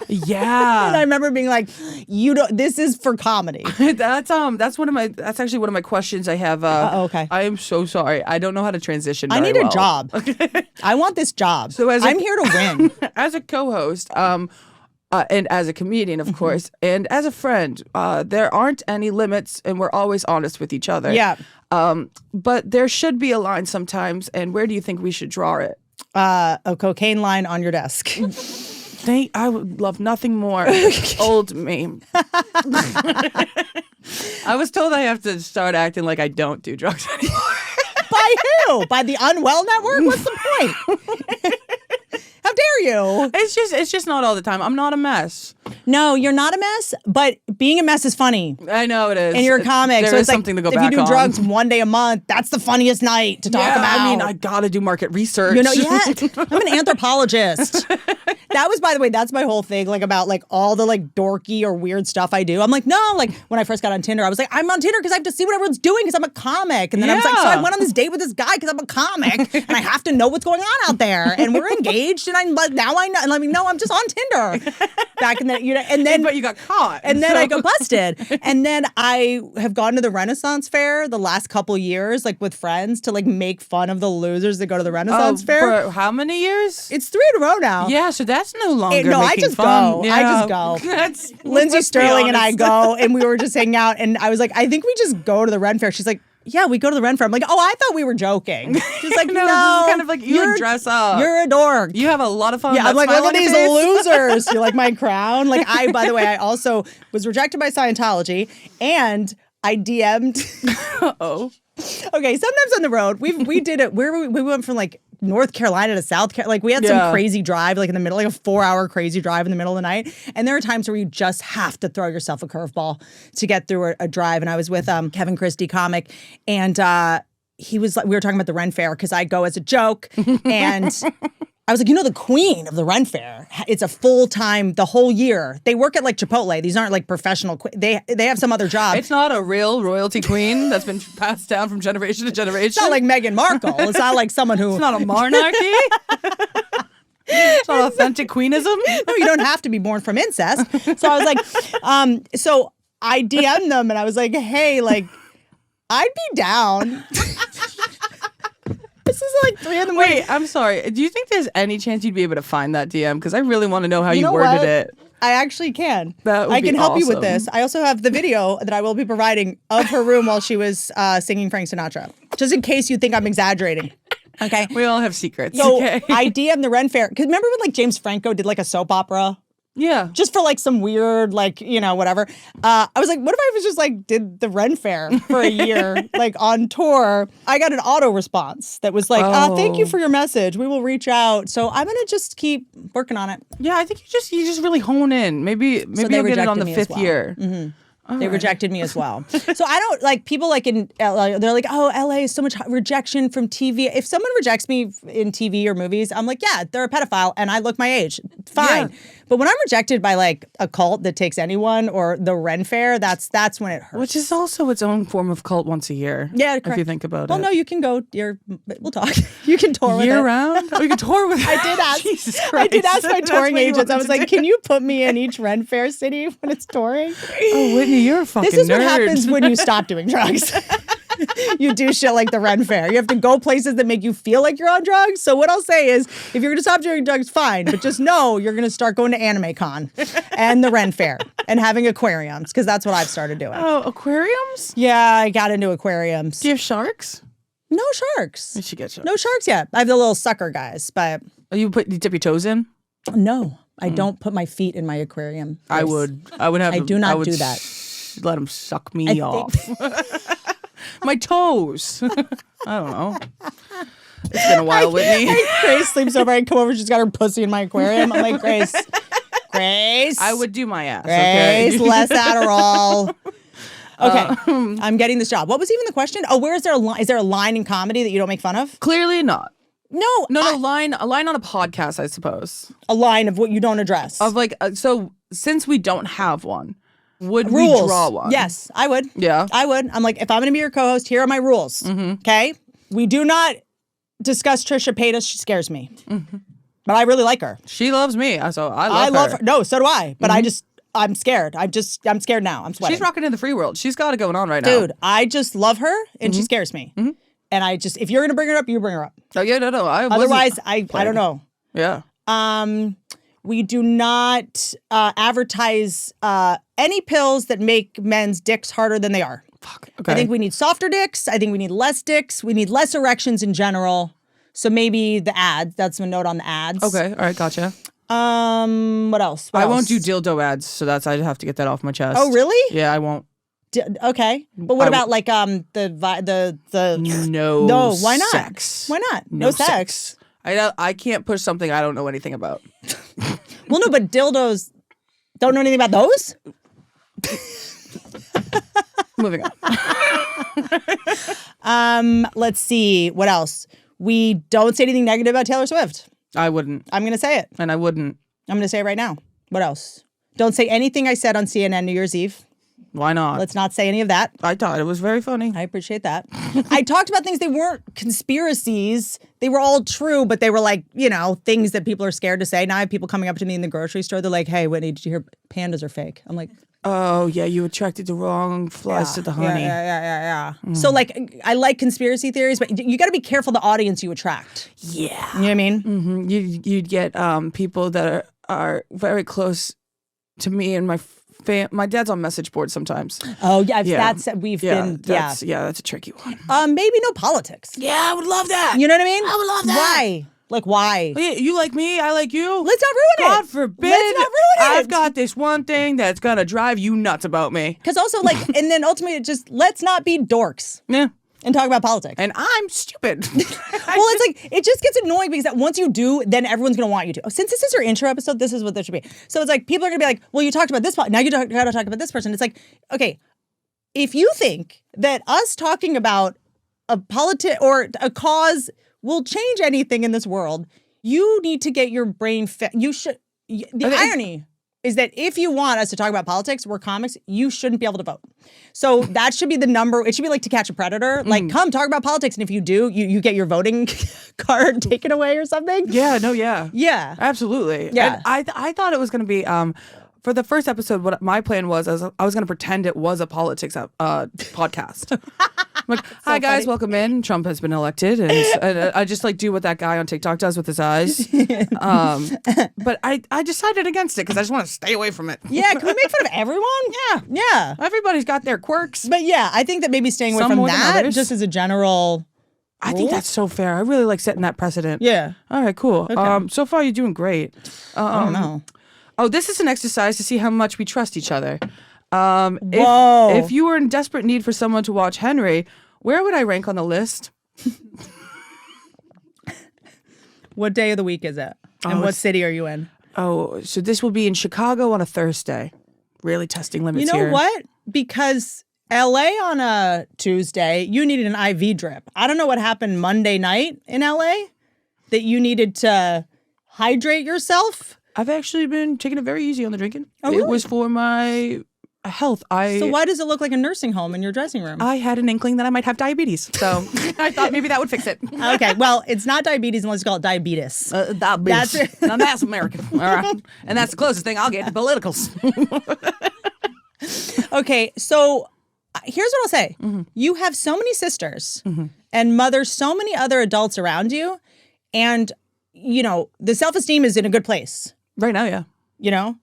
I Yeah. remember being like, you don't. This is for comedy. That's actually one of my questions I have. Okay. I am so sorry. I don't know how to transition. I very need well. a job. I want this job. So I'm here to win. As a co-host, and as a comedian, of course, and as a friend, there aren't any limits, and we're always honest with each other. Yeah. But there should be a line sometimes, and where do you think we should draw it? A cocaine line on your desk. I would love nothing more. Old me. I was told I have to start acting like I don't do drugs anymore. By who? By the Unwell Network? What's the point? How dare you? It's just not all the time. I'm not a mess. No, you're not a mess, but being a mess is funny. I know it is. And you're a comic, There so is it's like something to go if back you do on. drugs one day a month, that's the funniest night to talk about. I mean, I gotta do market research. You know, yeah, I'm an anthropologist. That was, by the way, that's my whole thing, like about like all the like dorky or weird stuff I do. I'm like, no, like when I first got on Tinder, I was like, I'm on Tinder because I have to see what everyone's doing because I'm a comic. And then I was like, so I went on this date with this guy because I'm a comic and I have to know what's going on out there. And we're engaged, and I'm like, now I know. And let me know I'm just on Tinder. Back in the, you know, and then but you got caught. and then I got busted. And then I have gone to the Renaissance Fair the last couple years, like with friends, to like make fun of the losers that go to the Renaissance Fair. For how many years? It's 3 in a row now. Yeah, so that's no longer No, I making just fun. go. Yeah. I just go. That's Lindsay let's be Sterling and I honest. go, and we were just hanging out, and I was like, I think we just go to the Ren Fair. She's like, yeah, we go to the Ren Fair. I'm like, oh, I thought we were joking. She's like, no, this is kind of like you dress up. You're a dork. You have a lot of fun. Yeah, with I'm like, that look at smile on these your face. losers. You like my crown? Like, by the way, I also was rejected by Scientology, and I DM'd. Oh. Okay, sometimes on the road, we did it. We went from like North Carolina to South Carolina. Like we had some crazy drive, like in the middle, like a 4-hour crazy drive in the middle of the night. And there are times where you just have to throw yourself a curveball to get through a drive. And I was with Kevin Christie, comic, and he was like, we were talking about the Ren Fair because I go as a joke, and I was like, you know, the queen of the Ren Fair, it's a full-time, the whole year. They work at like Chipotle. These aren't like professional. They have some other job. It's not a real royalty queen that's been passed down from generation to generation. It's not like Meghan Markle. It's not like someone who. It's not a monarchy. It's not authentic queenism. No, you don't have to be born from incest. So I was like, so I DM'd them and I was like, hey, like, I'd be down. This is like 3 a.m. Wait, I'm sorry. Do you think there's any chance you'd be able to find that DM? Because I really want to know how you know worded what? it. I actually can. That would I can be help you with awesome. this. I also have the video that I will be providing of her room while she was singing Frank Sinatra, just in case you think I'm exaggerating. Okay. We all have secrets. So okay. I DM'd the Ren Fair. Because remember when like James Franco did like a soap opera? Yeah. Just for like some weird, like, you know, whatever. I was like, what if I was just like did the Ren Fair for a year, like on tour? I got an auto response that was like, thank you for your message. We will reach out. So I'm going to just keep working on it. Yeah, I think you just really hone in. Maybe they you'll get it on rejected the me as 5th well. year. They rejected me as well. So I don't like people like in LA, they're like, oh, LA is so much rejection from TV. If someone rejects me in TV or movies, I'm like, yeah, they're a pedophile and I look my age. Fine. Yeah. But when I'm rejected by like a cult that takes anyone or the Ren Fair, that's when it hurts. Which is also its own form of cult once a year. Yeah, If correct. you think about Well, it. no, you can go. We'll talk. You can tour with Year it. round? We could tour with I did ask. Jesus Christ. I did ask my That's touring what you agents. I wanted was to like, do. "Can you put me in each Ren Fair city when it's touring?" Oh, Whitney, you're a fucking This is nerd. what happens when you stop doing drugs. you do shit like the Ren Fair. You have to go places that make you feel like you're on drugs. So what I'll say is, if you're going to stop doing drugs, fine. But just know you're going to start going to Anime Con and the Ren Fair and having aquariums, because that's what I've started doing. Oh, aquariums? Yeah, I got into aquariums. Do you have sharks? No sharks. You should get sharks. No sharks yet. I have the little sucker guys, but Oh, you dip your toes in? no, I don't put my feet in my aquarium. I would have. I do not do that. Let them suck me off. My toes. I don't know. It's been a while, Whitney. Grace sleeps over. I come over. She's got her pussy in my aquarium. I'm like, Grace. I would do my ass. Grace, Okay. less Adderall. Okay, I'm getting this job. What was even the question? Oh, where is there a line? Is there a line in comedy that you don't make fun of? Clearly not. No, No, a line on a podcast, I suppose. a line of what you don't address. Of like, so since we don't have one, would rules. we draw one? Yes, I would. Yeah. I would. I'm like, if I'm going to be your co-host, here are my rules. Okay, we do not discuss Trisha Paytas. She scares me, but I really like her. She loves me, so I love her. No, so do I. But I'm scared. I'm scared now. I'm sweating. She's rocking in the free world. She's got it going on right now. Dude, I just love her, and she scares me. And I just, if you're gonna bring her up, you bring her up. Oh yeah, no. Otherwise, I don't know. Yeah. We do not advertise any pills that make men's dicks harder than they are. Fuck. Okay. I think we need softer dicks. I think we need less dicks. We need less erections in general. So maybe the ads. That's a note on the ads. Okay. All right. Gotcha. What else? What I won't else? do dildo ads, so I'd have to get that off my chest. Oh, really? Yeah, I won't. Okay. But what about like the No. why not? Sex. Why not? No sex. I can't push something I don't know anything about. Well, no, but dildos don't know anything about those? Moving on. Let's see. What else? We don't say anything negative about Taylor Swift. I wouldn't. I'm going to say it. And I wouldn't. I'm going to say it right now. What else? Don't say anything I said on CNN New Year's Eve. Why not? Let's not say any of that. I thought it was very funny. I appreciate that. I talked about things, they weren't conspiracies. They were all true, but they were like, things that people are scared to say. Now I have people coming up to me in the grocery store. They're like, hey, Whitney, did you hear pandas are fake? I'm like, oh, yeah, you attracted the wrong flies to the honey. Yeah. So like, I like conspiracy theories, but you got to be careful the audience you attract. Yeah. You know what I mean? Mm-hmm. You'd get people that are very close to me and my dad's on message boards sometimes. Oh yeah, that's been that's a tricky one. Maybe no politics. Yeah, I would love that. You know what I mean? I would love that. Why? Like why? You like me, I like you. Let's not ruin it. God forbid. Let's not ruin it. I've got this one thing that's gonna drive you nuts about me. Because also and then ultimately just let's not be dorks. Yeah. And talk about politics. And I'm stupid. Well, it's like, it just gets annoying because once you do, then everyone's going to want you to. Oh, since this is your intro episode, this is what there should be. So it's like, people are going to be like, well, you talked about this, now you got to talk about this person. It's like, okay, if you think that us talking about a or a cause will change anything in this world, you need to get your brain you should, the irony is that if you want us to talk about politics, we're comics, you shouldn't be able to vote. So that should be the number. It should be like To Catch a Predator. Like, come talk about politics. And if you do, you get your voting card taken away or something. Yeah, no, yeah. Yeah. Absolutely. Yeah. And I thought it was going to be, for the first episode, what my plan was, I was going to pretend it was a politics podcast. I'm like, hi guys, welcome in. Trump has been elected, and I just like do what that guy on TikTok does with his eyes. But I decided against it because I just want to stay away from it. Yeah, can we make fun of everyone? Yeah. Everybody's got their quirks. But yeah, I think that maybe staying away Some from more than that, others. just as a general. I think that's so fair. I really like setting that precedent. Yeah. All right, cool. Okay. So far you're doing great. I don't know. Oh, this is an exercise to see how much we trust each other. Whoa. If you were in desperate need for someone to watch Henry, where would I rank on the list? What day of the week is it? And what city are you in? Oh, so this will be in Chicago on a Thursday. Really testing limits You know here. what? Because LA on a Tuesday, you needed an IV drip. I don't know what happened Monday night in LA that you needed to hydrate yourself. I've actually been taking it very easy on the drinking. Oh, really? It was for my health. So why does it look like a nursing home in your dressing room? I had an inkling that I might have diabetes. So I thought maybe that would fix it. Okay, well, it's not diabetes unless you call it diabetes. Diabetes. Now that's American. All right. And that's the closest thing I'll get to politicals. Okay, so here's what I'll say. You have so many sisters and mothers, so many other adults around you. And, the self-esteem is in a good place. Right now, yeah.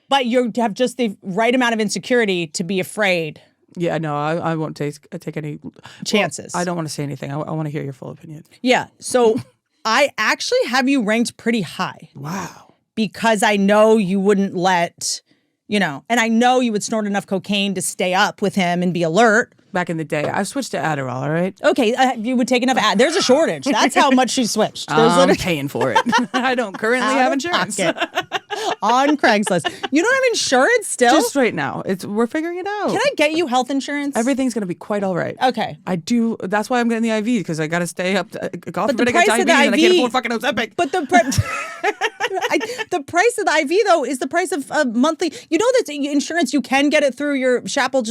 But you have just the right amount of insecurity to be afraid. Yeah, no, I won't take any chances. Well, I don't want to say anything. I want to hear your full opinion. Yeah. So I actually have you ranked pretty high. Wow. Because I know you wouldn't let, and I know you would snort enough cocaine to stay up with him and be alert. Back in the day, I switched to Adderall, all right? Okay, you would take enough. There's a shortage. That's how much she switched. I'm paying for it. I don't currently have insurance. On Craigslist. You don't have insurance still? Just right now. We're figuring it out. Can I get you health insurance? Everything's going to be quite all right. Okay. I do. That's why I'm getting the IV, because I got to stay up. God But the forbid I get price of diabetes the and I IV can't afford fucking Ozempic. But the price of the IV, though, is the price of a monthly. You know that insurance, you can get it through your Chappell.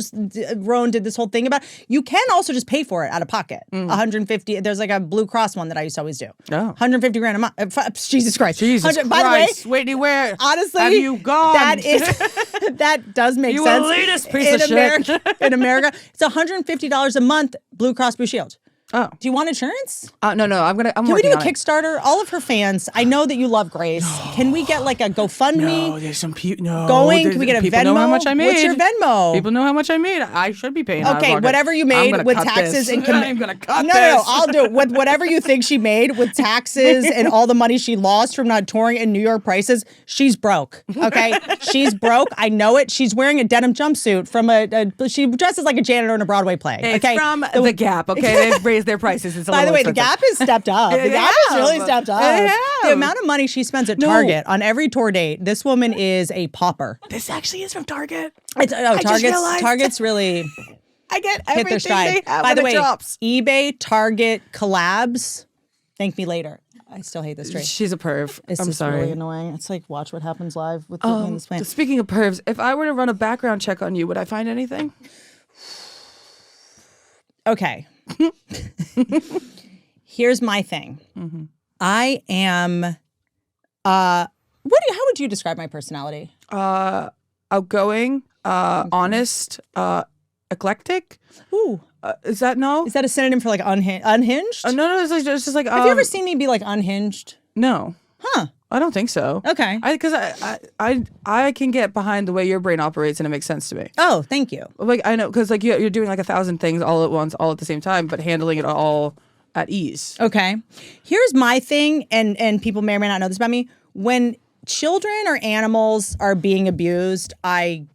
Rowan did this whole thing about. You can also just pay for it out of pocket. 150. There's like a Blue Cross one that I used to always do. Oh. 150 grand a month. Jesus Christ. Jesus Christ. By the way, Whitney, where honestly, have you gone? That does make you sense. You elitist piece of America, shit. In America, it's $150 a month. Blue Cross Blue Shield. Oh. Do you want insurance? No. I'm Can we do a Kickstarter? All of her fans. I know that you love Grace. No. Can we get like a GoFundMe? No, there's some people. No. Going? Can we get a people Venmo? Know how much I made. What's your Venmo? People know how much I made. I should be paying. Okay, whatever you made with taxes and I'm gonna cut this. No, I'll do it with whatever you think she made with taxes and all the money she lost from not touring in New York prices. She's broke. Okay, she's broke. I know it. She's wearing a denim jumpsuit from she dresses like a janitor in a Broadway play. Okay, from the Gap. Okay, they've raised their prices. It's By the way, the Gap has stepped up. The Gap has really stepped up. The amount of money she spends at Target on every tour date, this woman is a pauper. This actually is from Target. Target's really I get hit their stride. They have By the way, drops. eBay, Target collabs. Thank me later. I still hate this trade. She's a perv. I'm sorry. Really annoying. It's like Watch What Happens Live with Whitney and this man. Speaking of pervs, if I were to run a background check on you, would I find anything? Okay. Here's my thing. Mm-hmm. I am. How would you describe my personality? Outgoing, honest, eclectic. Ooh. Is that no? Is that a synonym for like unhinged? No. It's just like. Have you ever seen me be like unhinged? No. Huh. I don't think so. Okay. Because I can get behind the way your brain operates and it makes sense to me. Oh, thank you. Like I know, because like you're doing like 1,000 things all at once, all at the same time, but handling it all at ease. Okay. Here's my thing, and people may or may not know this about me. When children or animals are being abused, I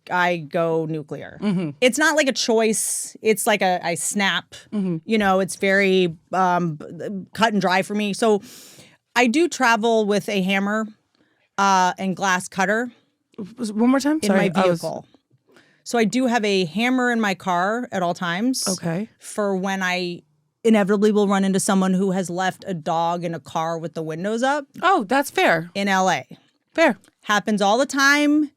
go nuclear. Mm-hmm. It's not like a choice. It's like I snap. Mm-hmm. It's very cut and dry for me. So I do travel with a hammer and glass cutter. One more time? Sorry, in my vehicle. So I do have a hammer in my car at all times. Okay. For when I inevitably will run into someone who has left a dog in a car with the windows up. Oh, that's fair. In LA. Fair. Happens all the time.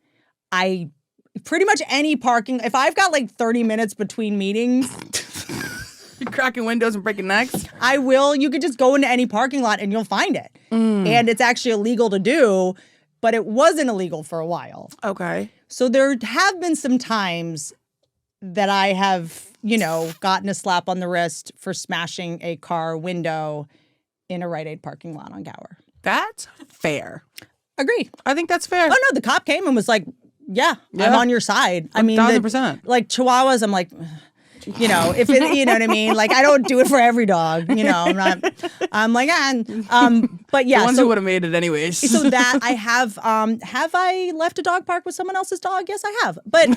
Pretty much any parking, if I've got like 30 minutes between meetings. You're cracking windows and breaking necks? I will. You could just go into any parking lot and you'll find it. And it's actually illegal to do, but it wasn't illegal for a while. Okay. So there have been some times that I have, gotten a slap on the wrist for smashing a car window in a Rite Aid parking lot on Gower. That's fair. Agree. I think that's fair. Oh, no, the cop came and was like, yeah. I'm on your side. I mean, 1,000%. Like Chihuahuas, I'm like, if it, you know what I mean? Like, I don't do it for every dog, I'm like, but yeah. The ones who would have made it anyways. So that I have I left a dog park with someone else's dog? Yes, I have. But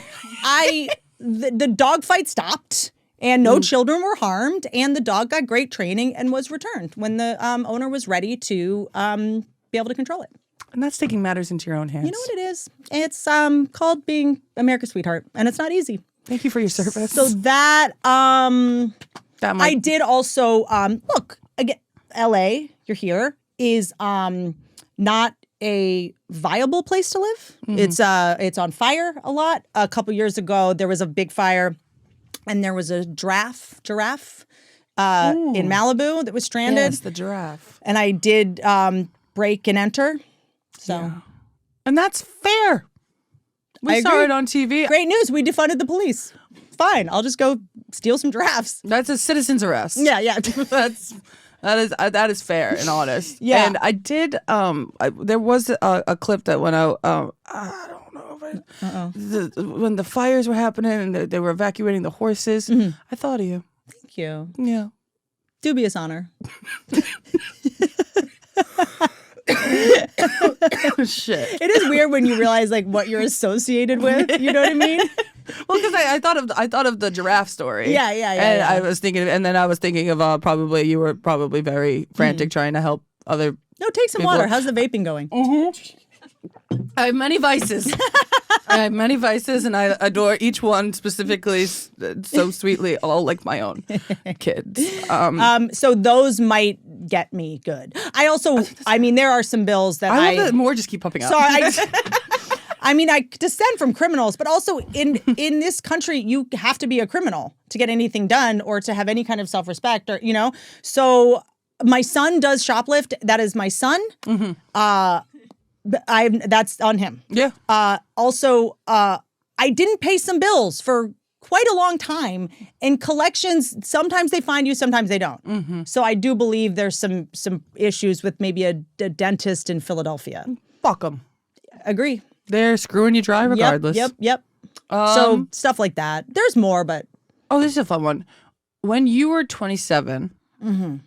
the dog fight stopped and no children were harmed and the dog got great training and was returned when the owner was ready to be able to control it. And that's taking matters into your own hands. You know what it is? It's called being America's sweetheart, and it's not easy. Thank you for your service. So that I did also look again. LA, you're here, is not a viable place to live. Mm-hmm. It's on fire a lot. A couple years ago, there was a big fire, and there was a giraffe in Malibu that was stranded. Yes, the giraffe. And I did break and enter. So, yeah. And that's fair. We saw it on TV. Great news. We defunded the police. Fine. I'll just go steal some giraffes. That's a citizen's arrest. Yeah. That is fair and honest. Yeah. And I did. There was a clip that went out. I don't know if when the fires were happening and they were evacuating the horses. I thought of you. Thank you. Yeah. Dubious honor. Shit. It is weird when you realize like what you're associated with. You know what I mean? Well, because I thought of the giraffe story. Yeah. And I was thinking, and then I was thinking of probably you were probably very frantic trying to help other. No, take some people. water. How's the vaping going? I have many vices. And I adore each one specifically so sweetly, all like my own kids. So those might get me good. I also, I mean, there are some bills that I love that more just keep popping up. Sorry. I descend from criminals, but also in this country, you have to be a criminal to get anything done or to have any kind of self-respect or, So my son does shoplift. That is my son. That's on him. Yeah. Also, I didn't pay some bills for quite a long time. And collections, sometimes they find you, sometimes they don't. So I do believe there's some issues with maybe a dentist in Philadelphia. Fuck them. Agree. They're screwing you dry regardless. Yep. So stuff like that. There's more, but. Oh, this is a fun one. When you were 27,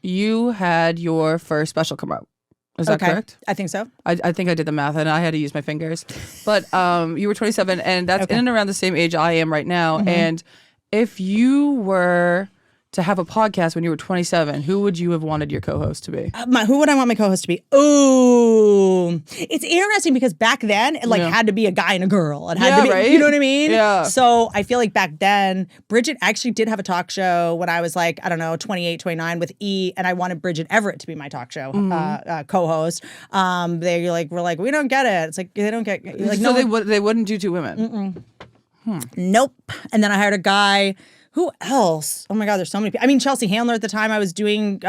you had your first special come out. Is that correct? I think so. I think I did the math and I had to use my fingers. But you were 27 and that's in and around the same age I am right now. And if you were to have a podcast when you were 27, who would you have wanted your co-host to be? Who would I want my co-host to be? Ooh, it's interesting because back then it had to be a guy and a girl. It had to be, right? You know what I mean? Yeah. So I feel like back then, Bridget actually did have a talk show when I was like, I don't know, 28, 29 with E, and I wanted Bridget Everett to be my talk show co-host. They were like, we don't get it. It's like they don't get like so no. they wouldn't do two women. Nope. And then I hired a guy. Who else? Oh my God, there's so many people. I mean, Chelsea Handler at the time I was doing,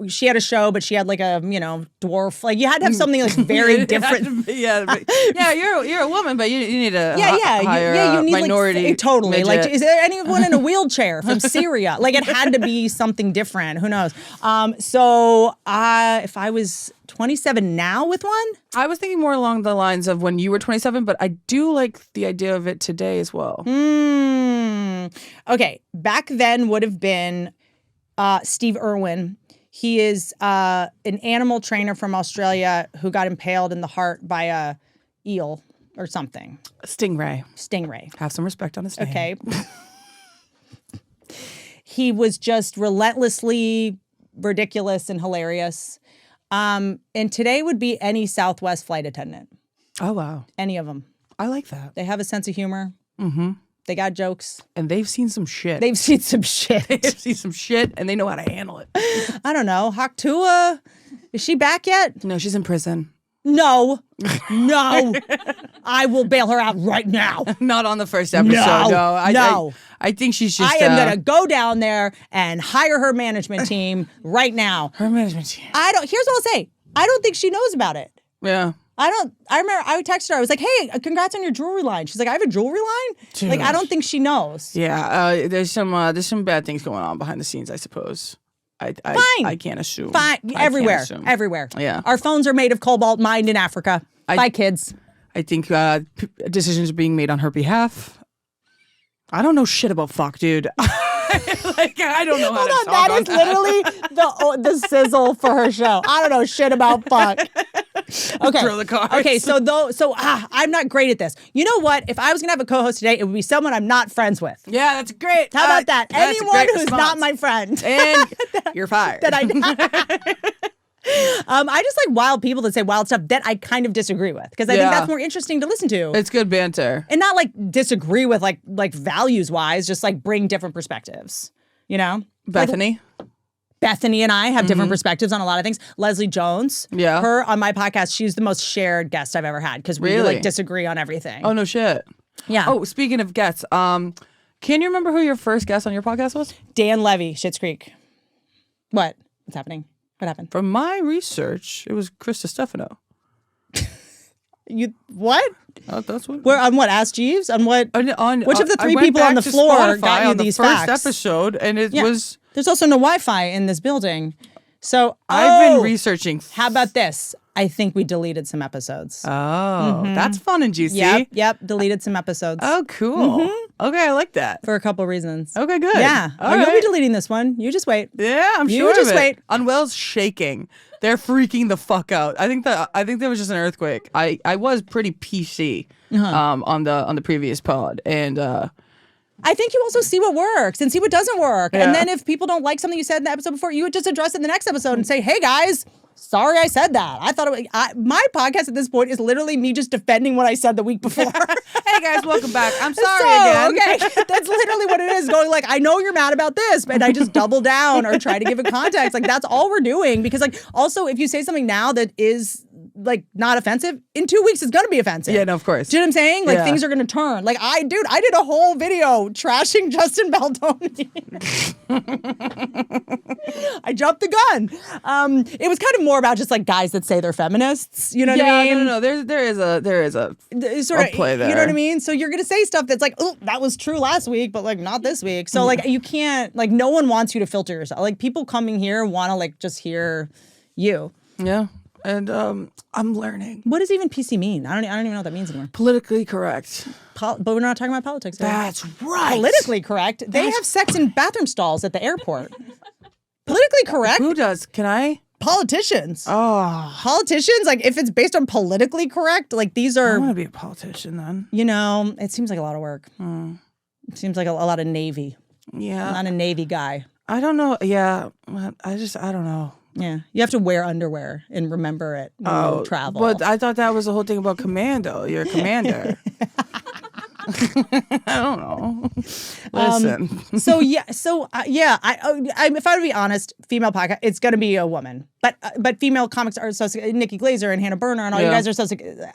she had a show, but she had like a, dwarf. Like you had to have something like very different. Yeah, you're a woman, but you need a hire you need minority. Like, totally. midget. Like, is there anyone in a wheelchair from Syria? Like it had to be something different. Who knows? So if I was 27 now with one? I was thinking more along the lines of when you were 27, but I do like the idea of it today as well. Okay, back then would have been Steve Irwin. He is an animal trainer from Australia who got impaled in the heart by a eel or something. Stingray. Have some respect on his name. Okay. He was just relentlessly ridiculous and hilarious. And today would be any Southwest flight attendant. Oh, wow. Any of them. I like that. They have a sense of humor. Mm-hmm. They got jokes. And they've seen some shit. They've seen some shit. And they know how to handle it. I don't know. Haktua, is she back yet? No, she's in prison. No. I will bail her out right now. Not on the first episode. No. I think she's just. I am going to go down there and hire her management team right now. Her management team. Here's what I'll say. I don't think she knows about it. Yeah. I remember I texted her. I was like, hey, congrats on your jewelry line. She's like, I have a jewelry line? Dude. Like, I don't think she knows. Yeah. There's some bad things going on behind the scenes, I suppose. Fine. I can't assume. Fine. Everywhere. Yeah. Our phones are made of cobalt mined in Africa. Bye, kids. I think decisions are being made on her behalf. I don't know shit about fuck, dude. I don't know how to talk that on is literally the sizzle for her show. I don't know shit about fuck. Okay. Throw the cards. Okay, so I'm not great at this. You know what? If I was gonna have a co-host today, it would be someone I'm not friends with. Yeah, that's great. How about that? Anyone who's not my friend. And you're fired. I just like wild people that say wild stuff that I kind of disagree with because I think that's more interesting to listen to. It's good banter. And not like disagree with like values wise, just like bring different perspectives, Bethany. Bethany and I have different perspectives on a lot of things. Leslie Jones, her on my podcast, she's the most shared guest I've ever had because we like disagree on everything. Oh, no shit. Yeah. Oh, speaking of guests, can you remember who your first guest on your podcast was? Dan Levy, Schitt's Creek. What's happening? What happened? From my research, it was Chris Stefano. You what? That's what. Where on what? Ask Jeeves on what? Which of the I three went people on back the to floor Spotify got you on these the first facts? episode, and it was. There's also no Wi-Fi in this building, so I've been researching. How about this? I think we deleted some episodes. Oh, that's fun and juicy. Yep, deleted some episodes. Oh, cool. Okay, I like that. For a couple reasons. Okay, good. Yeah. All You'll be right. deleting this one. You just wait. Yeah, I'm You sure. just of it. wait. Unwell's shaking. They're freaking the fuck out. I think there was just an earthquake. I was pretty PC on the previous pod, and I think you also see what works and see what doesn't work. Yeah. And then if people don't like something you said in the episode before, you would just address it in the next episode and say, hey guys, sorry I said that. I thought my podcast at this point is literally me just defending what I said the week before. hey guys, welcome back. I'm sorry again. Okay, that's literally what it is. Going like, I know you're mad about this, but I just double down or try to give it context. Like that's all we're doing. Because like also if you say something now that is like not offensive, in 2 weeks it's gonna be offensive. Yeah, no, of course. Do you know what I'm saying? Like Yeah. things are gonna turn. Like I did a whole video trashing Justin Baldoni. I jumped the gun. It was kind of more about just like guys that say they're feminists. You know what I mean? No. There is a Sort of play there. You know what I mean? So you're gonna say stuff that's like, oh, that was true last week, but like not this week. So like you can't like no one wants you to filter yourself. Like people coming here want to like just hear you. Yeah, and I'm learning. What does even PC mean? I don't even know what that means anymore. Politically correct. But we're not talking about politics here. That's right. Politically correct. They have sex in bathroom stalls at the airport. Politically correct. Who does? Can I? Politicians. Oh, Politicians, like if it's based on politically correct, like these I are, want to be a politician then. you know, it seems like a lot of work. It seems like a lot of Navy. Yeah. I'm not a Navy guy. I don't know. Yeah, I don't know. Yeah. You have to wear underwear and remember it when you travel. But I thought that was the whole thing about commando. You're a commander. I don't know. Listen. So yeah, if I were to be honest, female podcast, it's gonna be a woman. But female comics are so Nikki Glazer and Hannah Berner and all you guys are so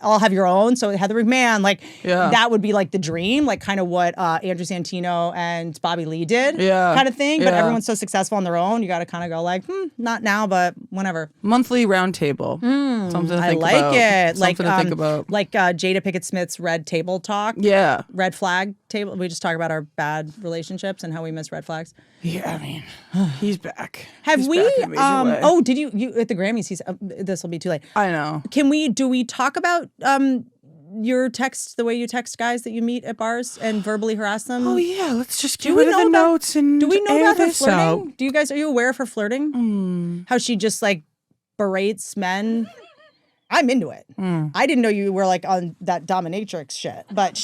all have your own. So Heather McMahon, like that would be like the dream, like kind of what Andrew Santino and Bobby Lee did, kind of thing. But everyone's so successful on their own, you got to kind of go like, not now, but whenever. Monthly roundtable. Something to think about. I like it. Something to think about. Like Jada Pinkett Smith's Red Table Talk. Yeah. Red flag table. We just talk about our bad relationships and how we miss red flags. Yeah, I mean, he's back. Have He's we? back in a major way. Oh, did you at the Grammys? This will be too late. I know. Do we talk about your text, the way you text guys that you meet at bars and verbally harass them? Oh yeah, let's just get rid of the notes and do we know air about her this flirting? out. Do you guys are you aware of her flirting? How she just like berates men. I'm into it. I didn't know you were like on that dominatrix shit, but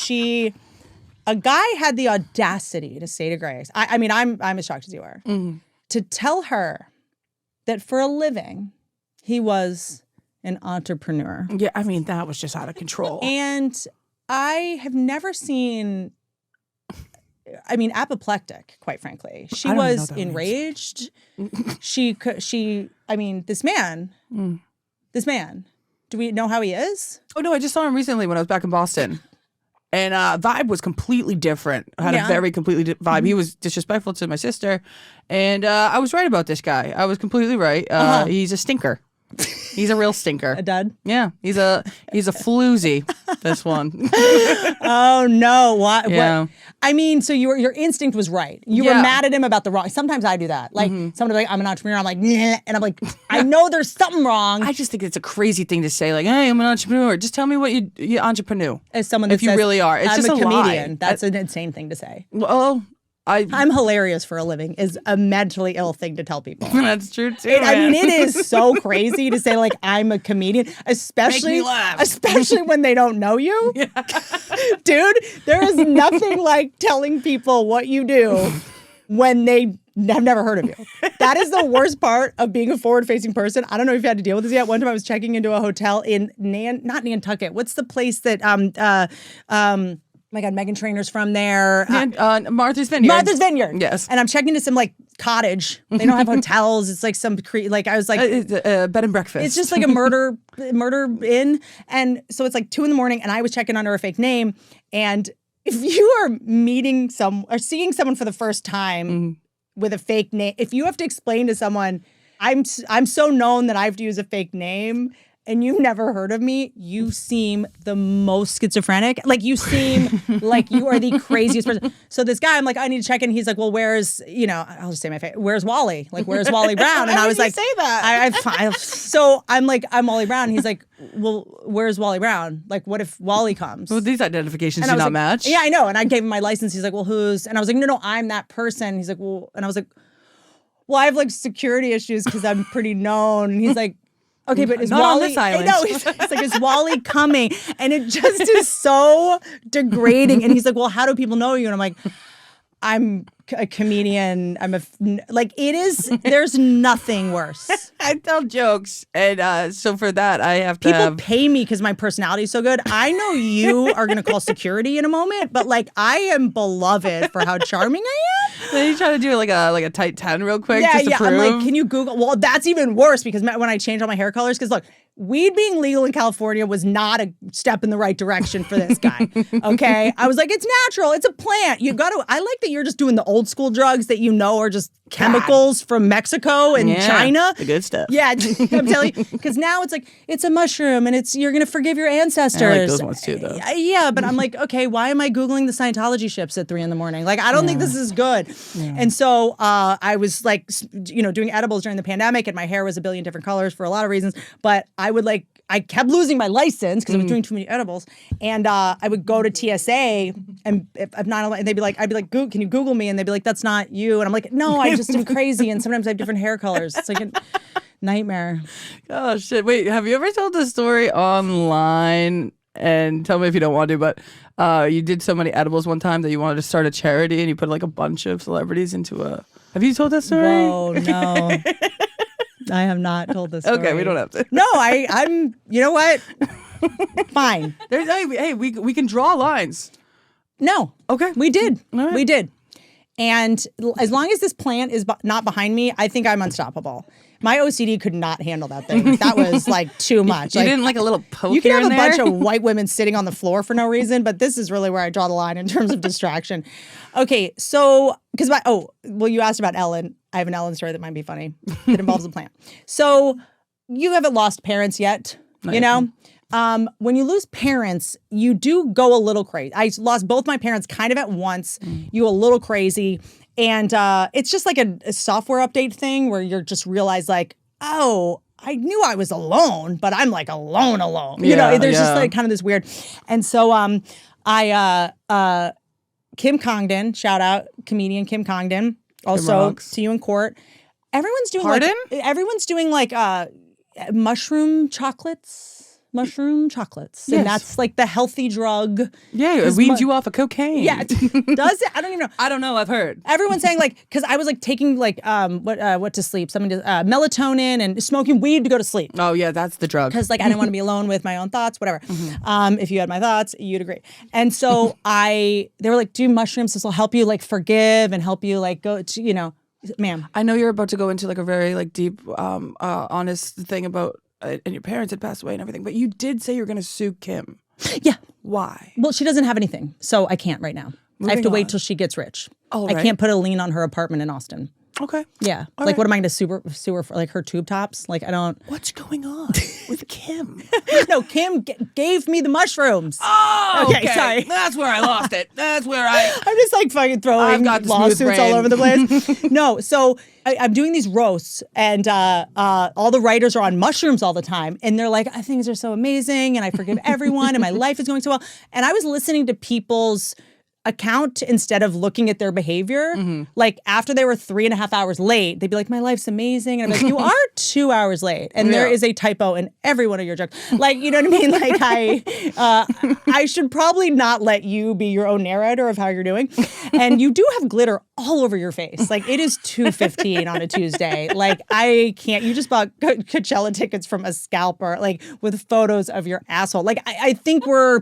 a guy had the audacity to say to Grace, I mean, I'm as shocked as you are, to tell her that for a living, he was an entrepreneur. Yeah, I mean, that was just out of control. And I have never seen, I mean, apoplectic, quite frankly. She was enraged. I mean, this man, do we know how he is? Oh no, I just saw him recently when I was back in Boston. And vibe was completely different. I had a very completely vibe. He was disrespectful to my sister. And I was right about this guy. I was completely right. He's a stinker. He's a real stinker. A dud? Yeah. He's a floozy, this one. Oh no. What? Yeah. I mean, so your instinct was right. You were mad at him about the wrong. Sometimes I do that. Like somebody like, I'm an entrepreneur. I'm like, nah. And I'm like, I know there's something wrong. I just think it's a crazy thing to say. Like, hey, I'm an entrepreneur. Just tell me what you entrepreneur. As someone that if you says, really are. It's I'm just a a comedian. lie. That's an insane thing to say. Well, I'm hilarious for a living is a mentally ill thing to tell people. That's true too. I mean, it is so crazy to say like I'm a comedian, especially Make me laugh. especially when they don't know you. Yeah. Dude, there is nothing like telling people what you do when they have never heard of you. That is the worst part of being a forward-facing person. I don't know if you had to deal with this yet. One time I was checking into a hotel in not Nantucket. What's the place that my God, Meghan Trainor's from there. Martha's Vineyard. Martha's Vineyard. Yes. And I'm checking into some like cottage. They don't have hotels. It's like some like I was like bed and breakfast. it's just like a murder inn. And so it's like 2 a.m. and I was checking under a fake name. And if you are meeting or seeing someone for the first time with a fake name, if you have to explain to someone, I'm so known that I have to use a fake name. and you've never heard of me, you seem the most schizophrenic. Like, you seem like you are the craziest person. So this guy, I'm like, I need to check in. He's like, well, where's, I'll just say my face. Where's Wally? Like, where's Wally Brown? And I was like, say that? So I'm like, I'm Wally Brown. He's like, well, where's Wally Brown? Like, what if Wally comes? Well, these identifications And do I was not like, match. Yeah, I know. And I gave him my license. He's like, well, who's? And I was like, no, I'm that person. He's like, well, and I was like, well, I have like security issues because I'm pretty known. And he's like, okay, but is Not Wally? on this island. No, he's like, is Wally coming? And it just is so degrading. And he's like, well, how do people know you? And I'm like, I'm a comedian. It is. There's nothing worse. I tell jokes, and so for that, I have to People pay me because my personality is so good. I know you are going to call security in a moment, but like, I am beloved for how charming I am. Then you try to do like a tight 10 real quick just to prove. I'm like, can you Google? Well, that's even worse because when I changed all my hair colors, because look, weed being legal in California was not a step in the right direction for this guy. Okay. I was like, it's natural. It's a plant. You got to, I like that you're just doing the old school drugs that are just chemicals from Mexico and China. The good stuff. Yeah. I'm telling you, because now it's like, it's a mushroom and you're going to forgive your ancestors. I like those ones too, though. Yeah. But I'm like, okay, why am I Googling the Scientology ships at 3 a.m? Like, I don't think this is good. Yeah. And so I was like, doing edibles during the pandemic and my hair was a billion different colors for a lot of reasons. But I kept losing my license because I was doing too many edibles. And I would go to TSA and if I'm not, and they'd be like, I'd be like, can you Google me? And they'd be like, that's not you. And I'm like, no, I just am crazy. And sometimes I have different hair colors. It's like a nightmare. Oh, shit. Wait, have you ever told this story online? And tell me if you don't want to, but you did so many edibles one time that you wanted to start a charity and you put like a bunch of celebrities into a... Have you told that story? Oh, no. I have not told this story. Okay, we don't have to. No, I'm, you know what? Fine. Hey, we can draw lines. No. Okay. We did. Right. We did. And as long as this plant is not behind me, I think I'm unstoppable. My OCD could not handle that thing. That was like too much. You didn't like a little poke You can here have and a there? bunch of white women sitting on the floor for no reason, but this is really where I draw the line in terms of distraction. Okay, so, you asked about Ellen. I have an Ellen story that might be funny that involves a plant. So you haven't lost parents yet, When you lose parents, you do go a little crazy. I lost both my parents kind of at once. You go a little crazy. And it's just like a software update thing where you're just realize like, oh, I knew I was alone, but I'm like alone. There's just like kind of this weird. And so Kim Congdon, shout out comedian Kim Congdon, also See You in Court. Everyone's doing like mushroom chocolates. Yes. And that's like the healthy drug. Yeah, it weans you off of cocaine. Yeah. Does it? I don't even know. I don't know. I've heard. Everyone's saying like, because I was like taking like, what to sleep? Somebody does melatonin and smoking weed to go to sleep. Oh, yeah, that's the drug. Because like I didn't want to be alone with my own thoughts, whatever. If you had my thoughts, you'd agree. And so they were like, do mushrooms. This will help you like forgive and help you like go to, ma'am. I know you're about to go into like a very like deep, honest thing about and your parents had passed away and everything, but you did say you were going to sue Kim. Yeah. Why? Well, she doesn't have anything, so I can't right now. I have to wait till she gets rich. Oh, I can't put a lien on her apartment in Austin. Okay. Yeah. What am I going to sue her for? Like her tube tops? Like I don't. What's going on with Kim? No, Kim gave me the mushrooms. Oh, okay. Sorry. That's where I lost it. That's where I'm just like fucking throwing lawsuits all over the place. No, so I'm doing these roasts and all the writers are on mushrooms all the time. And they're like, things are so amazing and I forgive everyone and my life is going so well. And I was listening to people's account instead of looking at their behavior. Like after they were 3.5 hours late, they'd be like, my life's amazing. And I'm like, you are 2 hours late. And there is a typo in every one of your jokes. Like, you know what I mean? Like I should probably not let you be your own narrator of how you're doing. And you do have glitter all over your face. Like it is 2:15 on a Tuesday. Like I can't, you just bought Coachella tickets from a scalper, like with photos of your asshole. Like I think we're,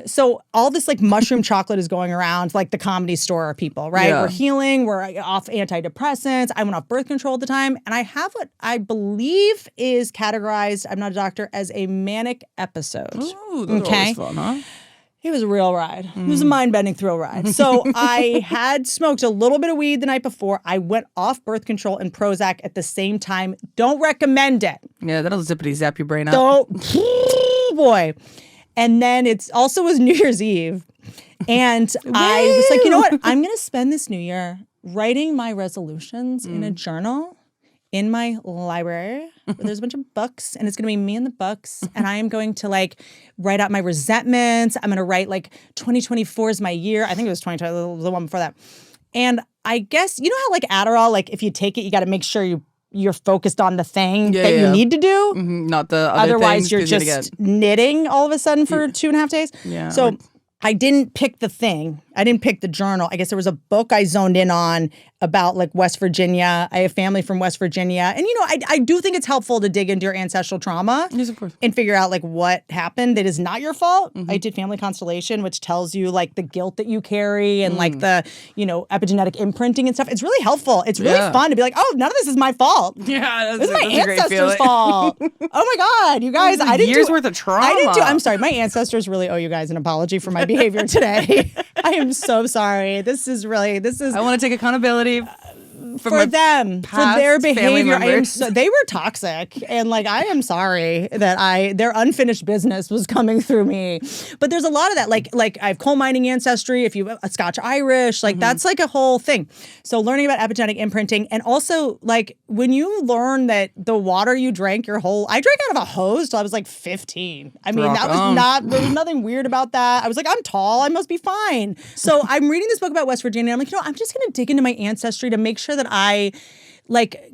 so all this like mushroom chocolate is going around like the Comedy Store people, right? Yeah. We're healing, we're off antidepressants. I went off birth control at the time, and I have what I believe is categorized, I'm not a doctor, as a manic episode. Ooh, that's always fun, huh? It was a real ride. It was a mind-bending thrill ride. So I had smoked a little bit of weed the night before. I went off birth control and Prozac at the same time. Don't recommend it. Yeah, that'll zippity zap your brain up. Don't, boy. And then it also was New Year's Eve. And I was like, you know what? I'm going to spend this New Year writing my resolutions in a journal in my library where there's a bunch of books, and it's going to be me and the books, and I am going to like write out my resentments. I'm going to write like 2024 is my year. I think it was 2020, the one before that. And I guess, you know how like Adderall, like if you take it, you got to make sure you're focused on the thing that you need to do. Not the other Otherwise, things, you're 'cause just knitting all of a sudden for 2.5 days. Yeah. So I didn't pick the thing. I didn't pick the journal. I guess there was a book I zoned in on about like West Virginia. I have family from West Virginia. And, you know, I do think it's helpful to dig into your ancestral trauma. Yes, of course. And figure out like what happened that is not your fault. I did Family Constellation, which tells you like the guilt that you carry and like the, you know, epigenetic imprinting and stuff. It's really helpful. It's really fun to be like, oh, none of this is my fault. Yeah, This is my ancestors' fault. Oh my God, you guys, I didn't years do worth of trauma. I'm sorry. My ancestors really owe you guys an apology for my behavior today. I am so sorry. This is I want to take accountability for them, for their family behavior. members. They were toxic, and like I am sorry that their unfinished business was coming through me. But there's a lot of that. Like I have coal mining ancestry. If you a Scotch Irish, like that's like a whole thing. So learning about epigenetic imprinting, and also like when you learn that the water you drank I drank out of a hose till I was like 15. I mean, Rock that was on. there was nothing weird about that. I was like, I'm tall, I must be fine. So I'm reading this book about West Virginia. I'm like, you know, I'm just gonna dig into my ancestry to make sure that I like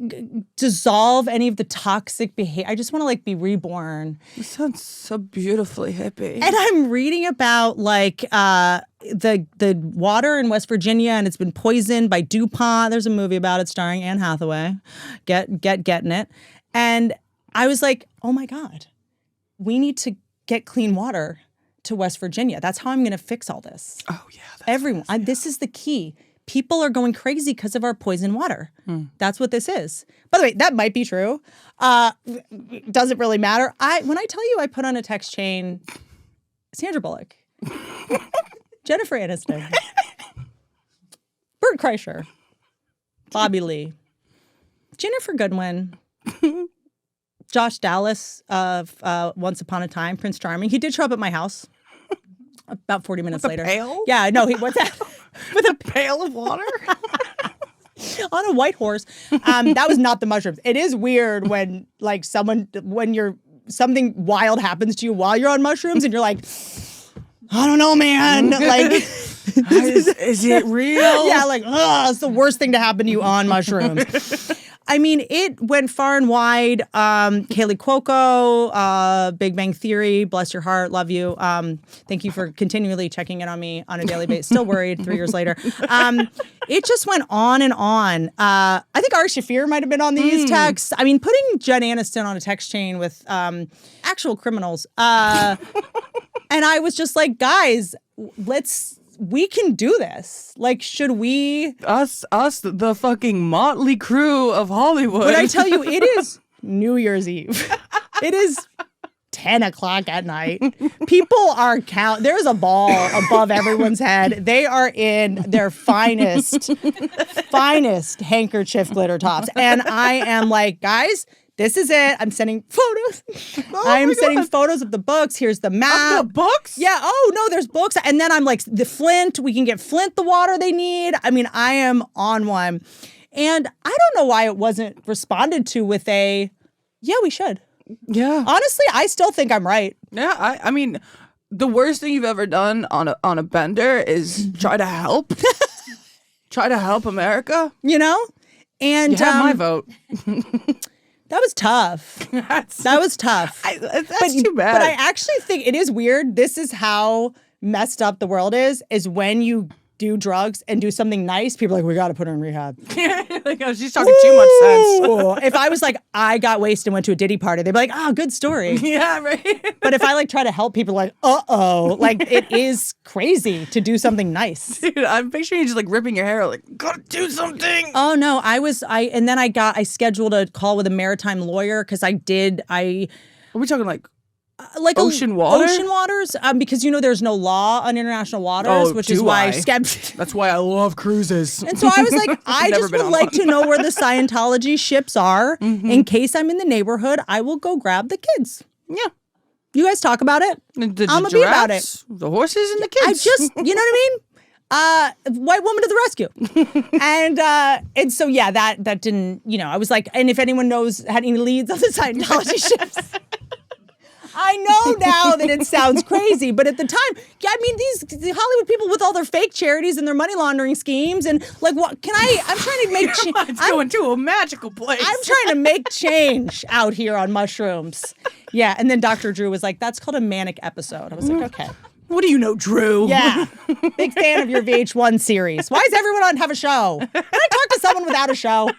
dissolve any of the toxic behavior. I just want to like be reborn. It sounds so beautifully hippie. And I'm reading about like the water in West Virginia, and it's been poisoned by DuPont. There's a movie about it starring Anne Hathaway. Getting it. And I was like, oh my God, we need to get clean water to West Virginia. That's how I'm going to fix all this. Oh yeah. Everyone, this is the key. People are going crazy because of our poison water. That's what this is. By the way, that might be true. Doesn't really matter. When I tell you I put on a text chain, Sandra Bullock, Jennifer Aniston, Bert Kreischer, Bobby Lee, Jennifer Goodwin, Josh Dallas of Once Upon a Time, Prince Charming. He did show up at my house about 40 minutes later. Pail? Yeah, no, what's that? With a pail of water? On a white horse. That was not the mushrooms. It is weird when like something wild happens to you while you're on mushrooms and you're like, I don't know, man. Like, is it real? yeah, like, it's the worst thing to happen to you on mushrooms. I mean, it went far and wide. Kaylee Cuoco, Big Bang Theory, bless your heart, love you. Thank you for continually checking in on me on a daily basis. Still worried 3 years later. It just went on and on. I think Ari Shaffir might have been on these texts. I mean, putting Jen Aniston on a text chain with actual criminals. And I was just like, guys, we can do this. Like, should we? Us, the fucking motley crew of Hollywood. When I tell you, it is New Year's Eve. It is 10 o'clock at night. People are there's a ball above everyone's head. They are in their finest handkerchief glitter tops. And I am like, guys, this is it. I'm sending photos. I'm sending photos of the books. Here's the map. Of the books? Yeah. Oh, no, there's books. And then I'm like, the Flint, we can get Flint the water they need. I mean, I am on one. And I don't know why it wasn't responded to with yeah, we should. Yeah. Honestly, I still think I'm right. Yeah, I mean, the worst thing you've ever done on a bender is try to help. Try to help America. You know? And You have my vote. that was tough. That was tough. That's too bad. But I actually think it is weird. This is how messed up the world is when you do drugs and do something nice, people are like, we got to put her in rehab. Like, oh, she's talking too much sense. If I was like, I got wasted and went to a Diddy party, they'd be like, oh, good story. Yeah, right. But if I like try to help people, like, uh-oh, like it is crazy to do something nice. Dude, I'm picturing you just like ripping your hair, like, gotta do something. Oh no, I scheduled a call with a maritime lawyer because Are we talking like like ocean water? Ocean waters, because there's no law on international waters, which is why That's why I love cruises. And so I was like, I just would like to know where the Scientology ships are. In case I'm in the neighborhood, I will go grab the kids. Yeah. You guys talk about it. I'm gonna be about it. The horses and the kids. I just, you know what I mean? White woman to the rescue. And so yeah, that didn't, I was like, and if anyone had any leads on the Scientology ships. I know now that it sounds crazy, but at the time, these Hollywood people with all their fake charities and their money laundering schemes and like, what I'm trying to make it's going to a magical place. I'm trying to make change out here on mushrooms. Yeah. And then Dr. Drew was like, that's called a manic episode. I was like, okay. What do you know, Drew? Yeah. Big fan of your VH1 series. Why does everyone on have a show? Can I talk to someone without a show? Is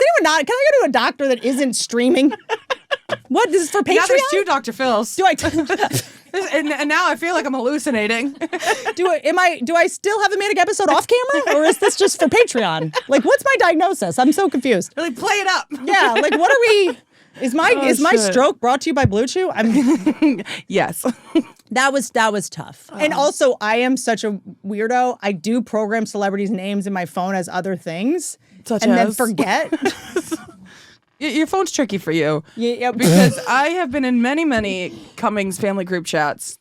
anyone not? Can I go to a doctor that isn't streaming? What? This is for Patreon? Now there's 2 Dr. Phils. Do I? and now I feel like I'm hallucinating. Do I still have a manic episode off camera, or is this just for Patreon? Like, what's my diagnosis? I'm so confused. Really play it up. Yeah. Like, what are we? Is my stroke brought to you by Blue Chew? Yes. That was tough. And also, I am such a weirdo. I do program celebrities' names in my phone as other things, then forget. Your phone's tricky for you. Yeah, because I have been in many, many Cummings family group chats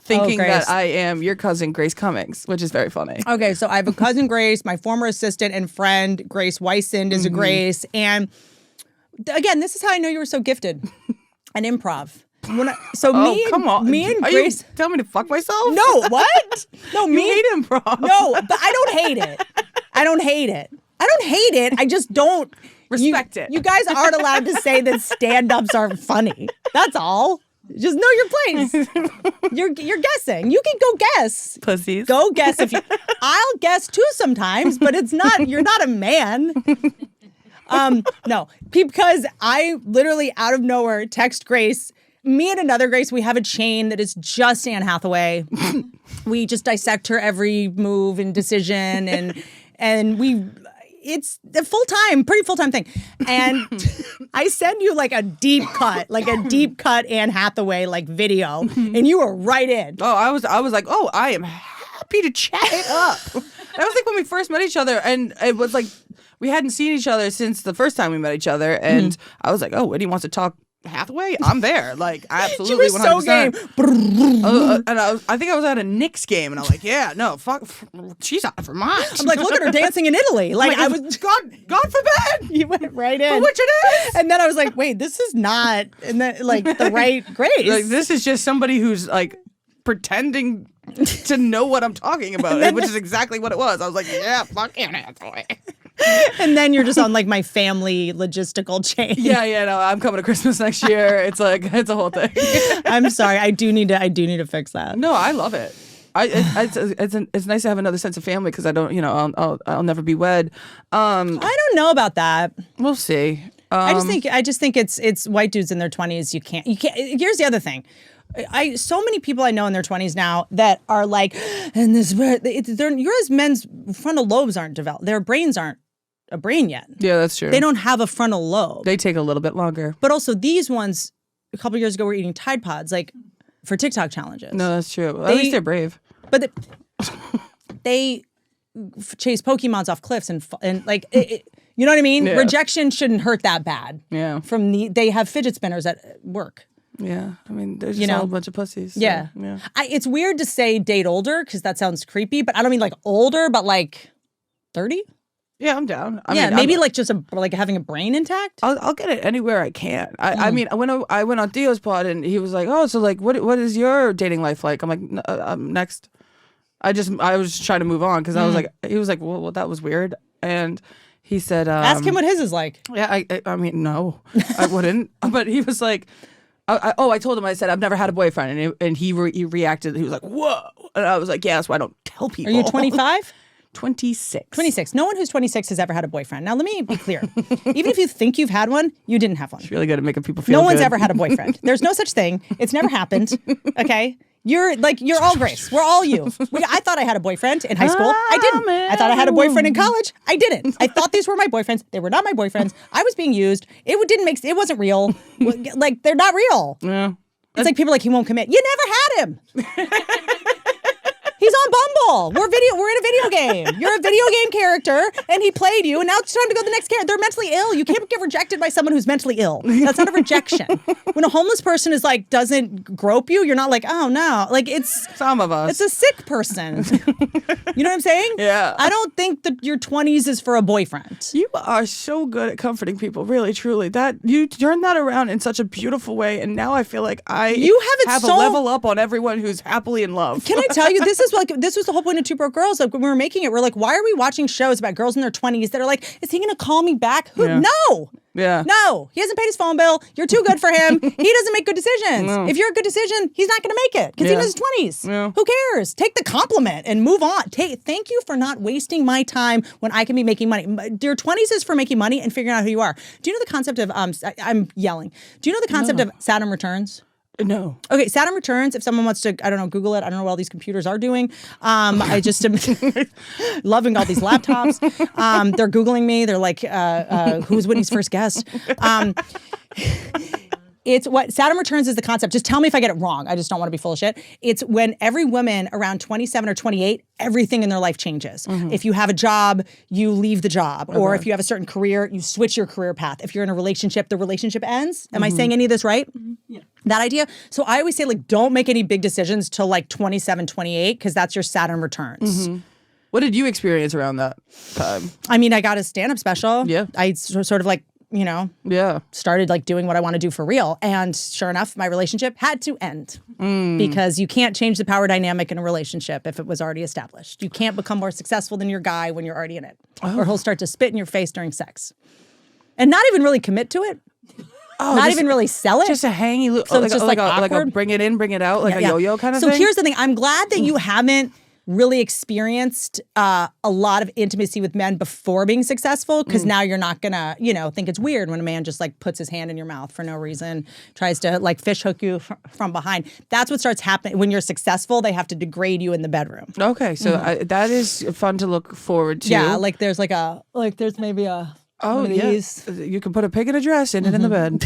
thinking that I am your cousin, Grace Cummings, which is very funny. Okay, so I have a cousin, Grace. My former assistant and friend, Grace Weissend, is a Grace. And again, this is how I know you were so gifted. An improv. Me and Grace. You tell me to fuck myself? No, what? No, you hate improv. No, but I don't hate it. I don't hate it. I just don't respect it. You guys aren't allowed to say that stand-ups aren't funny. That's all. Just know your place. You're guessing. You can go guess. Pussies. Go guess if you. I'll guess too sometimes, but it's not. You're not a man. No, because I literally out of nowhere text Grace. Me and another Grace, we have a chain that is just Anne Hathaway. We just dissect her every move and decision, and it's a pretty full-time thing. And I send you like a deep cut Anne Hathaway like video, and you were right in. Oh, I was like, oh, I am happy to chat it up. That was like when we first met each other, and it was like we hadn't seen each other since the first time we met each other, and I was like, oh, Whitney wants to talk Hathaway? I'm there. Like, absolutely, she was 100%. So game. And I think I was at a Knicks game, and I'm like, yeah, no, fuck, she's out for mine. I'm like, look at her dancing in Italy. Like, I was, God forbid. You went right in. For which it is. And then I was like, wait, this is not, and then like the right Grace. Like, this is just somebody who's like pretending to know what I'm talking about, which is exactly what it was. I was like, yeah, fuck Anne Hathaway. And then you're just on like my family logistical chain. Yeah, no, I'm coming to Christmas next year. It's like, it's a whole thing. I'm sorry. I do need to fix that. No, I love it. It's nice to have another sense of family because I don't, I'll never be wed. I don't know about that. We'll see. I just think it's white dudes in their 20s. You can't. Here's the other thing. So many people I know in their 20s now that are like, and this, yours men's frontal lobes aren't developed. Their brains aren't a brain yet. Yeah, that's true. They don't have a frontal lobe. They take a little bit longer. But also these ones, a couple of years ago, were eating Tide Pods like for TikTok challenges. No, that's true. Well, at least they're brave. But they chase Pokemons off cliffs and like you know what I mean? Yeah. Rejection shouldn't hurt that bad. Yeah. They have fidget spinners at work. Yeah, I mean, there's just all a bunch of pussies. So, yeah. It's weird to say date older because that sounds creepy, but I don't mean like older, but like 30. Yeah, I'm down. I mean, maybe like just like having a brain intact. I'll get it anywhere I can. I mean, when I went on Theo's pod and he was like, "Oh, so like, what is your dating life like?" I'm like, "Next." I was just trying to move on because I was like, he was like, well, that was weird, and he said, "Ask him what his is like." Yeah, I mean, no, I wouldn't. But he was like, I told him, I said, I've never had a boyfriend, and he reacted. He was like, whoa, and I was like, yeah, that's why I don't tell people. Are you 25? 26. 26. No one who's 26 has ever had a boyfriend. Now, let me be clear. Even if you think you've had one, you didn't have one. It's really good at making people feel No good. one's ever had a boyfriend. There's no such thing. It's never happened. Okay? You're all Grace. We're all you. I thought I had a boyfriend in high school. I didn't. I thought I had a boyfriend in college. I didn't. I thought these were my boyfriends. They were not my boyfriends. I was being used. It wasn't real. Like, they're not real. Yeah. It's like people are like, he won't commit. You never had him. He's on Bumble. We're in a video game. You're a video game character, and he played you, and now it's time to go to the next character. They're mentally ill. You can't get rejected by someone who's mentally ill. That's not a rejection. When a homeless person is like, doesn't grope you, you're not like, oh no. Like it's some of us. It's a sick person. You know what I'm saying? Yeah. I don't think that your 20s is for a boyfriend. You are so good at comforting people, really, truly. That you turned that around in such a beautiful way, and now I feel like you have a level up on everyone who's happily in love. Can I tell you, this was the whole point of Two Broke Girls. Like when we were making it, we're like, why are we watching shows about girls in their 20s that are like, is he going to call me back? Who? Yeah. No. Yeah. No, he hasn't paid his phone bill. You're too good for him. He doesn't make good decisions. No. If you're a good decision, he's not going to make it because he's in his 20s. Yeah. Who cares? Take the compliment and move on. Thank you for not wasting my time when I can be making money. Your 20s is for making money and figuring out who you are. Do you know the concept of, I'm yelling. Do you know the concept of Saturn returns? No. Okay, Saturn returns. If someone wants to, I don't know, Google it. I don't know what all these computers are doing. I just am loving all these laptops. They're Googling me. They're like, who's Whitney's first guest? It's what Saturn returns is the concept. Just tell me if I get it wrong. I just don't want to be full of shit. It's when every woman around 27 or 28, everything in their life changes. Mm-hmm. If you have a job, you leave the job. Okay. Or if you have a certain career, you switch your career path. If you're in a relationship, the relationship ends. Am I saying any of this right? Mm-hmm. Yeah. That idea. So I always say, like, don't make any big decisions till like 27, 28, because that's your Saturn returns. Mm-hmm. What did you experience around that time? I mean, I got a stand-up special. Yeah. I sort of like, started like doing what I want to do for real. And sure enough, my relationship had to end because you can't change the power dynamic in a relationship if it was already established. You can't become more successful than your guy when you're already in it. Or he'll start to spit in your face during sex. And not even really commit to it. Not even really sell it. Just a hangy look. So it's just like a bring it in, bring it out, like a yo-yo kind of thing. So here's the thing. I'm glad that you haven't really experienced a lot of intimacy with men before being successful, because now you're not gonna, think it's weird when a man just like puts his hand in your mouth for no reason, tries to like fish hook you from behind. That's what starts happening when you're successful. They have to degrade you in the bedroom. Okay, so that is fun to look forward to. Yeah, like there's maybe a. Oh, yes. You can put a pig in a dress in it in the bed.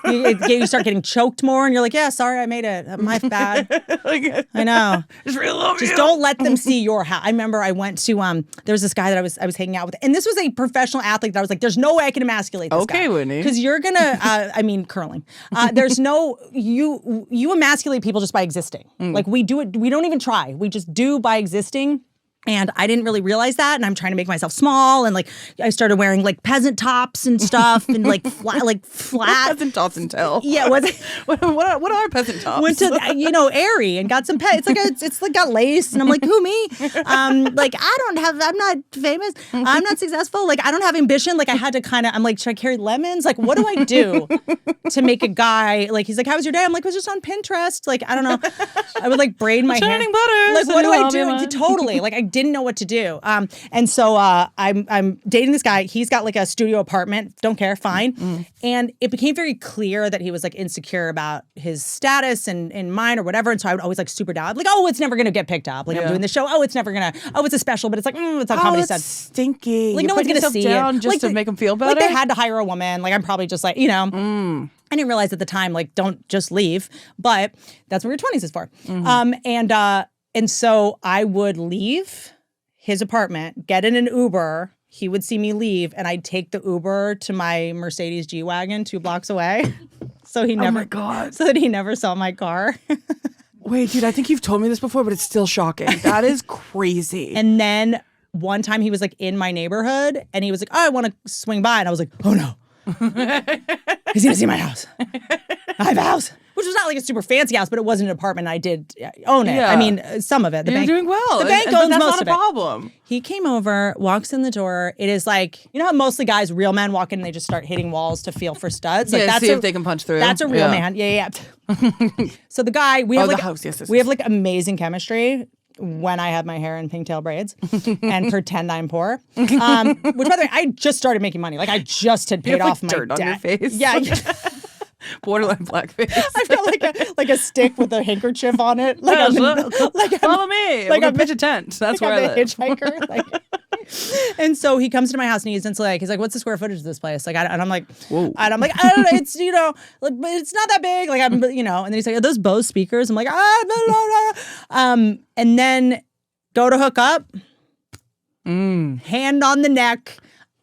You start getting choked more, and you're like, yeah, sorry, I made it. My bad. I know. Just don't let them see your house. I remember I went to, there was this guy that I was hanging out with, and this was a professional athlete that I was like, there's no way I can emasculate this guy. Okay, Whitney. Because you're going to, curling. There's no, you emasculate people just by existing. Like we do it, we don't even try. We just do by existing. And I didn't really realize that, and I'm trying to make myself small, and like I started wearing like peasant tops and stuff, and like flat peasant tops and tell. Yeah, what are peasant tops? Went to Aerie and got some it's like got lace, and I'm like, who me? I'm not famous, I'm not successful, like I don't have ambition, like I had to I'm like, should I carry lemons? Like what do I do to make a guy like, he's like, how was your day? I'm like, I was just on Pinterest, like I don't know, I would like braid my hair, butter, like what do I do? Totally, like I didn't know what to do. And so I'm dating this guy. He's got like a studio apartment. Don't care. Fine. And it became very clear that he was like insecure about his status and mine or whatever. And so I would always like super down. I'm like, oh, it's never going to get picked up. Like I'm doing the show. Oh, it's never going to. Oh, it's a special, but it's like, it's on Comedy Central. Stinky. Like no one's going to see it. Just to make them feel better. Like they had to hire a woman. Like I'm probably just like, I didn't realize at the time, like, don't just leave. But that's what your 20s is for. And so I would leave his apartment, get in an Uber. He would see me leave, and I'd take the Uber to my Mercedes G-Wagon 2 blocks away. So he never, oh my God. So that he never saw my car. Wait, dude, I think you've told me this before, but it's still shocking. That is crazy. And then one time he was like in my neighborhood, and he was like, oh, I want to swing by. And I was like, oh no. He's going to see my house. I have a house. Which was not like a super fancy house, but it wasn't an apartment. I did own it. Yeah. I mean, some of it. You're doing well. The bank owns that's most not of a problem. He came over, walks in the door. It is like, you know how mostly guys, real men, walk in and they just start hitting walls to feel for studs? Like, that's see if they can punch through. That's a real man. Yeah. So the guy, we have like, the house. Yes. We have like amazing chemistry. When I have my hair in pigtail braids and pretend I'm poor. Which, by the way, I just started making money. Like, I just had paid off my dirt debt. on your face. Yeah. Borderline blackface. I felt like a stick with a handkerchief on it. Like follow me. Like a pitch a tent. That's where I live. Hitchhiker. And so he comes to my house and he's like, what's the square footage of this place? Like, and I'm like, Whoa. and I'm like, I don't know, it's, like, but it's not that big. Like, and then he's like, are those Bose speakers? I'm like, blah, blah, blah. And then go to hook up, hand on the neck.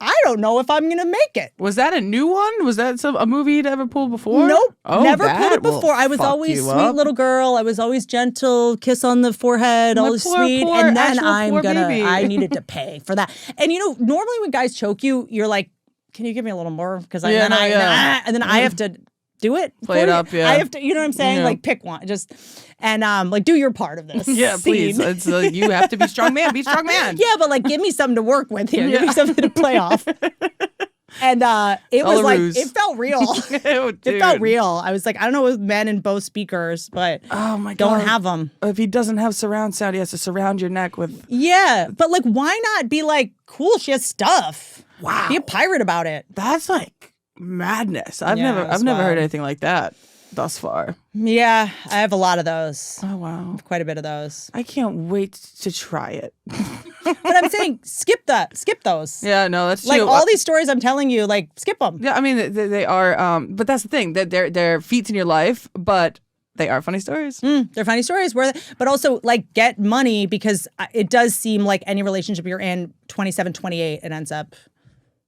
I don't know if I'm gonna make it. Was that a new one? Was that a movie you'd ever pulled before? Nope, Oh, never that pulled it will before. I was fuck always you sweet up. little girl. I was always gentle, kiss on the forehead, My always poor, sweet. poor, And then actual poor baby. I needed to pay for that. And normally when guys choke you, you're like, can you give me a little more? Because Yeah, then I have to do it. Play it for you. up, yeah. I have to, you know what I'm saying? Yeah. Like pick one, and like do your part of this. Yeah, please. scene. It's you have to be strong man. Be strong man. Yeah, but like give me something to work with here. Give me something to play off. And it all was a like, ruse. it felt real. Oh, It dude. felt real. I was like, I don't know with men and both speakers, but Oh my god. don't have them. If he doesn't have surround sound, he has to surround your neck with. Yeah, but like, why not be like, cool, she has stuff. Wow. Be a pirate about it. That's like madness. I've Yeah, never it's heard wild. anything like that thus far. Yeah, I have a lot of those. Oh wow. Quite a bit of those. I can't wait to try it. But I'm saying, skip those. Yeah, no, that's Like true. all these stories I'm telling you, like skip them. Yeah, I mean they are. But that's the thing. That they're feats in your life, but they are funny stories. They're funny stories, but also like get money because it does seem like any relationship you're in, 27, 28, it ends up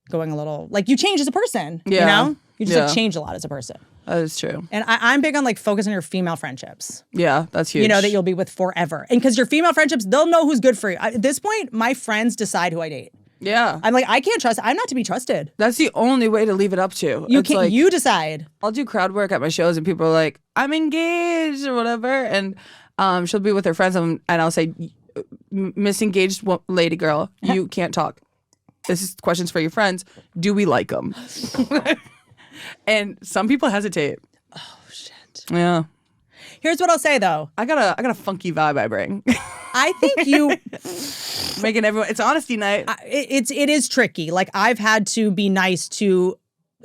going a little like you change as a person. Yeah. You know, you just like Yeah. change a lot as a person. That is true. And I'm big on like focus on your female friendships. Yeah, that's huge. That you'll be with forever. And because your female friendships, they'll know who's good for you. At this point, my friends decide who I date. Yeah, I'm like, I can't trust. I'm not to be trusted. that's the only way to leave it up to. You It's can't. like, You decide. I'll do crowd work at my shows, and people are like, "I'm engaged" or whatever, and she'll be with her friends, and I'll say, "Miss Engaged lady girl, you can't talk. This is questions for your friends. Do we like them?" And some people hesitate. Oh shit. Yeah, Here's what I'll say though. I got a funky vibe I bring, I think you. making everyone. It's honesty night. It is tricky. Like I've had to be nice to,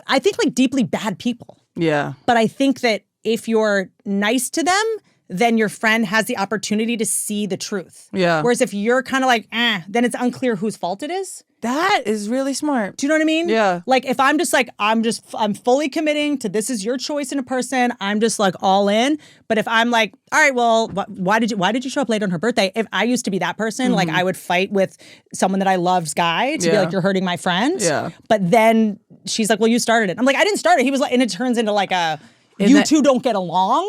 I think like deeply bad people. Yeah, But I think that if you're nice to them, then your friend has the opportunity to see the truth. Yeah. Whereas if you're kind of like, then it's unclear whose fault it is. that is really smart. Do you know what I mean? Yeah. Like if I'm just like, I'm fully committing to this is your choice in a person. I'm just like all in. But if I'm like, all right, well, why did you show up late on her birthday? If I used to be that person, like I would fight with someone that I love's guy to be Yeah. like, you're hurting my friend. Yeah. But then she's like, well, you started it. I'm like, I didn't start it. He was like, and it turns into like you that- two don't get along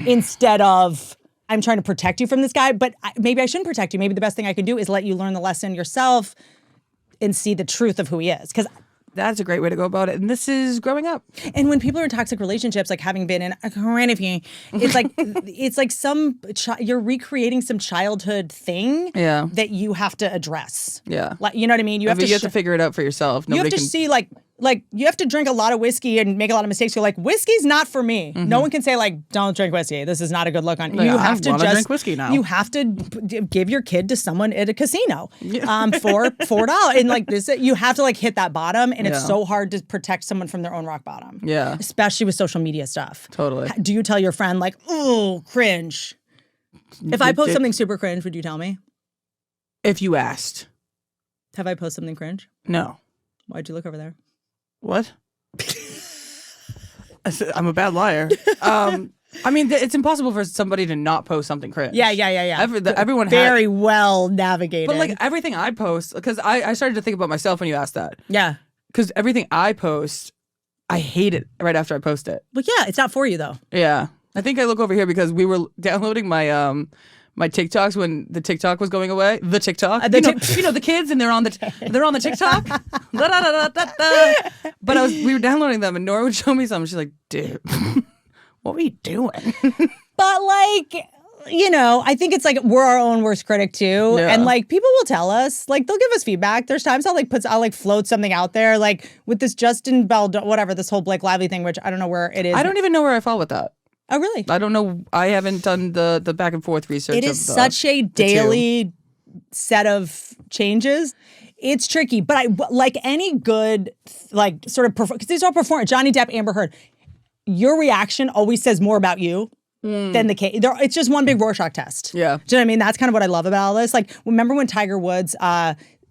instead of I'm trying to protect you from this guy. But maybe I shouldn't protect you. Maybe the best thing I can do is let you learn the lesson yourself and see the truth of who he is. Because That's a great way to go about it. And this is growing up. and when people are in toxic relationships, like having been in it's like you're recreating some childhood thing Yeah. that you have to address. Yeah. Like, you know what I mean? You have But to you have to figure it out for yourself. you have Nobody to can. see like you have to drink a lot of whiskey and make a lot of mistakes. You're like, whiskey's not for me. No one can say like, don't drink whiskey. This is not a good look on you. Like, You I have to wanna just drink whiskey now. You have to give your kid to someone at a casino for $4. And like this, you have to like hit that bottom. And it's Yeah. so hard to protect someone from their own rock bottom. Yeah. Especially with social media stuff. Totally. Do you tell your friend like, oh, cringe? If I post something super cringe, would you tell me? If you asked. Have I posted something cringe? No. Why'd you look over there? What? I'm a bad liar. I mean, it's impossible for somebody to not post something cringe. Yeah. Everyone Very well navigated. But like everything I post, because I started to think about myself when you asked that. yeah. Because everything I post, I hate it right after I post it. But yeah, it's not for you though. Yeah. I think I look over here because we were downloading my my TikToks when the TikTok was going away. The TikTok. You know the kids and they're on the TikTok. Da, da, da, da, da, da. But we were downloading them and Nora would show me something. She's like, dude, what were you doing? But like, I think it's like we're our own worst critic too. Yeah. And like people will tell us, like they'll give us feedback. There's times I'll float something out there, like with this Justin Bell, whatever, this whole Blake Lively thing, which I don't know where it is. I don't even know where I fall with that. Oh, really? I don't know. I haven't done the back and forth research. It is such a daily set of changes. It's tricky, but I like any good, like sort of because these are performance. Johnny Depp, Amber Heard. Your reaction always says more about you than the case. It's just one big Rorschach test. Yeah. Do you know what I mean? That's kind of what I love about all this. Like, remember when Tiger Woods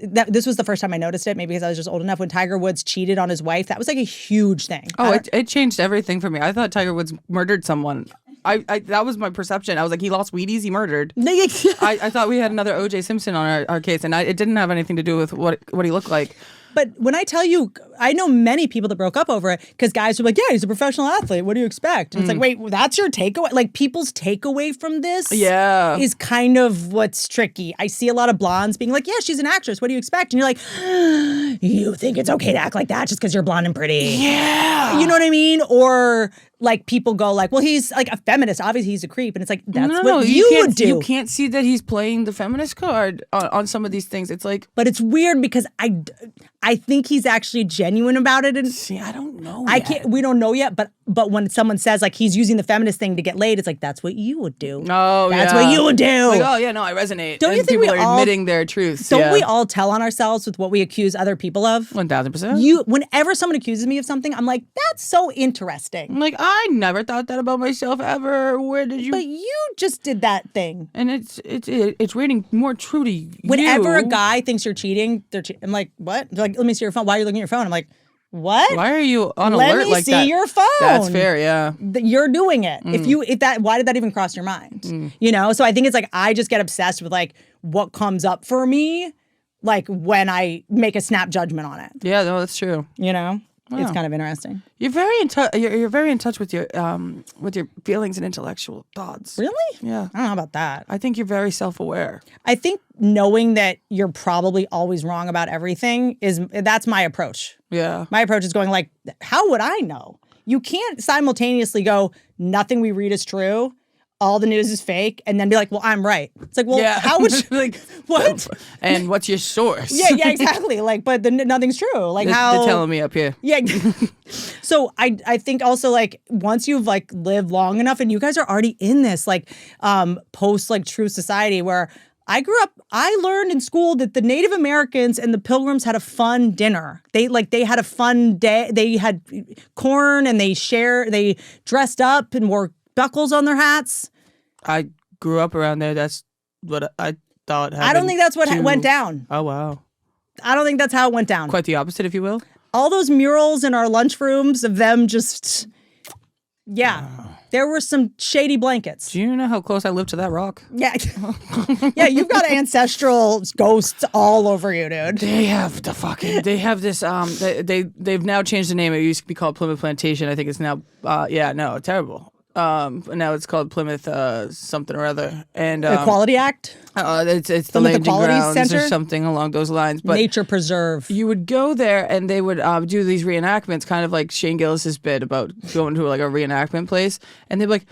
this was the first time I noticed it, maybe because I was just old enough, when Tiger Woods cheated on his wife. That was like a huge thing. Oh, it changed everything for me. I thought Tiger Woods murdered someone. I that was my perception. I was like, he lost Wheaties, he murdered. I thought we had another O.J. Simpson on our case, and it didn't have anything to do with what he looked like. But when I tell you, I know many people that broke up over it because guys were like, yeah, he's a professional athlete. What do you expect? And it's like, wait, that's your takeaway? Like, people's takeaway from this is kind of what's tricky. I see a lot of blondes being like, yeah, she's an actress. What do you expect? And you're like, you think it's okay to act like that just because you're blonde and pretty? Yeah. You know what I mean? Or like people go like, well, he's like a feminist. Obviously, he's a creep. And it's like, that's what you would do. You can't see that he's playing the feminist card on some of these things. It's like... But it's weird because I think he's actually genuine about it. And see, I don't know we don't know yet, but when someone says like he's using the feminist thing to get laid, it's like, that's what you would do. Oh, that's what you would do. Like, oh yeah, no, I resonate. Don't you think people are admitting their truths? Don't we all tell on ourselves with what we accuse other people of? 1000%. Whenever someone accuses me of something, I'm like, that's so interesting. I'm like, I never thought that about myself ever. Where did you? But you just did that thing. And it's reading more true to you. Whenever a guy thinks you're cheating, I'm like, what? They're like, let me see your phone. Why are you looking at your phone? I'm like, what? Why are you on Let alert me like see that? your phone. That's fair, yeah. You're doing it. Why did that even cross your mind? You know? So I think it's like, I just get obsessed with like what comes up for me, like when I make a snap judgment on it. Yeah, no, that's true. You know? Wow. It's kind of interesting. You're very in touch. You're very in touch with your feelings and intellectual thoughts. Really? Yeah. I don't know about that. I think you're very self-aware. I think knowing that you're probably always wrong about everything that's my approach. Yeah. My approach is going like, how would I know? You can't simultaneously go, nothing we read is true, all the news is fake, and then be like, well, I'm right. It's like, well, how would you, like, what? And what's your source? Yeah, exactly. Like, but nothing's true. Like, they're telling me up here. Yeah. So I think also like once you've like lived long enough, and you guys are already in this like post like true society where I grew up, I learned in school that the Native Americans and the Pilgrims had a fun dinner. They had a fun day. They had corn and they dressed up and wore buckles on their hats. I grew up around there. That's what I thought happened. I don't think that's what went down. Oh, wow. I don't think that's how it went down. Quite the opposite, if you will. All those murals in our lunchrooms of them just, yeah. Wow. There were some shady blankets. Do you know how close I live to that rock? Yeah. Yeah, you've got ancestral ghosts all over you, dude. They have this, they've now changed the name. It used to be called Plymouth Plantation. I think it's now, terrible. Now it's called Plymouth something or other, and Equality Act. It's the Plymouth Landing Equality Grounds Center? or something along those lines. But Nature Preserve. You would go there, and they would do these reenactments, kind of like Shane Gillis's bit about going to like a reenactment place, and they'd be like,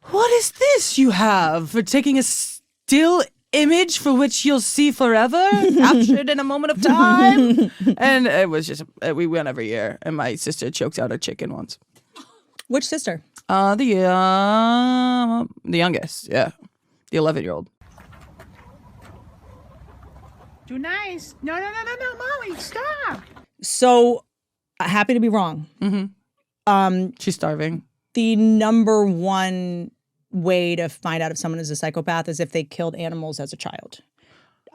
"What is this you have for taking a still image for which you'll see forever, captured in a moment of time?" And it was just we went every year, and my sister choked out a chicken once. Which sister? The youngest, yeah. The 11-year-old. Too nice. No, Molly, stop. So, happy to be wrong. Mm-hmm. She's starving. The number one way to find out if someone is a psychopath is if they killed animals as a child.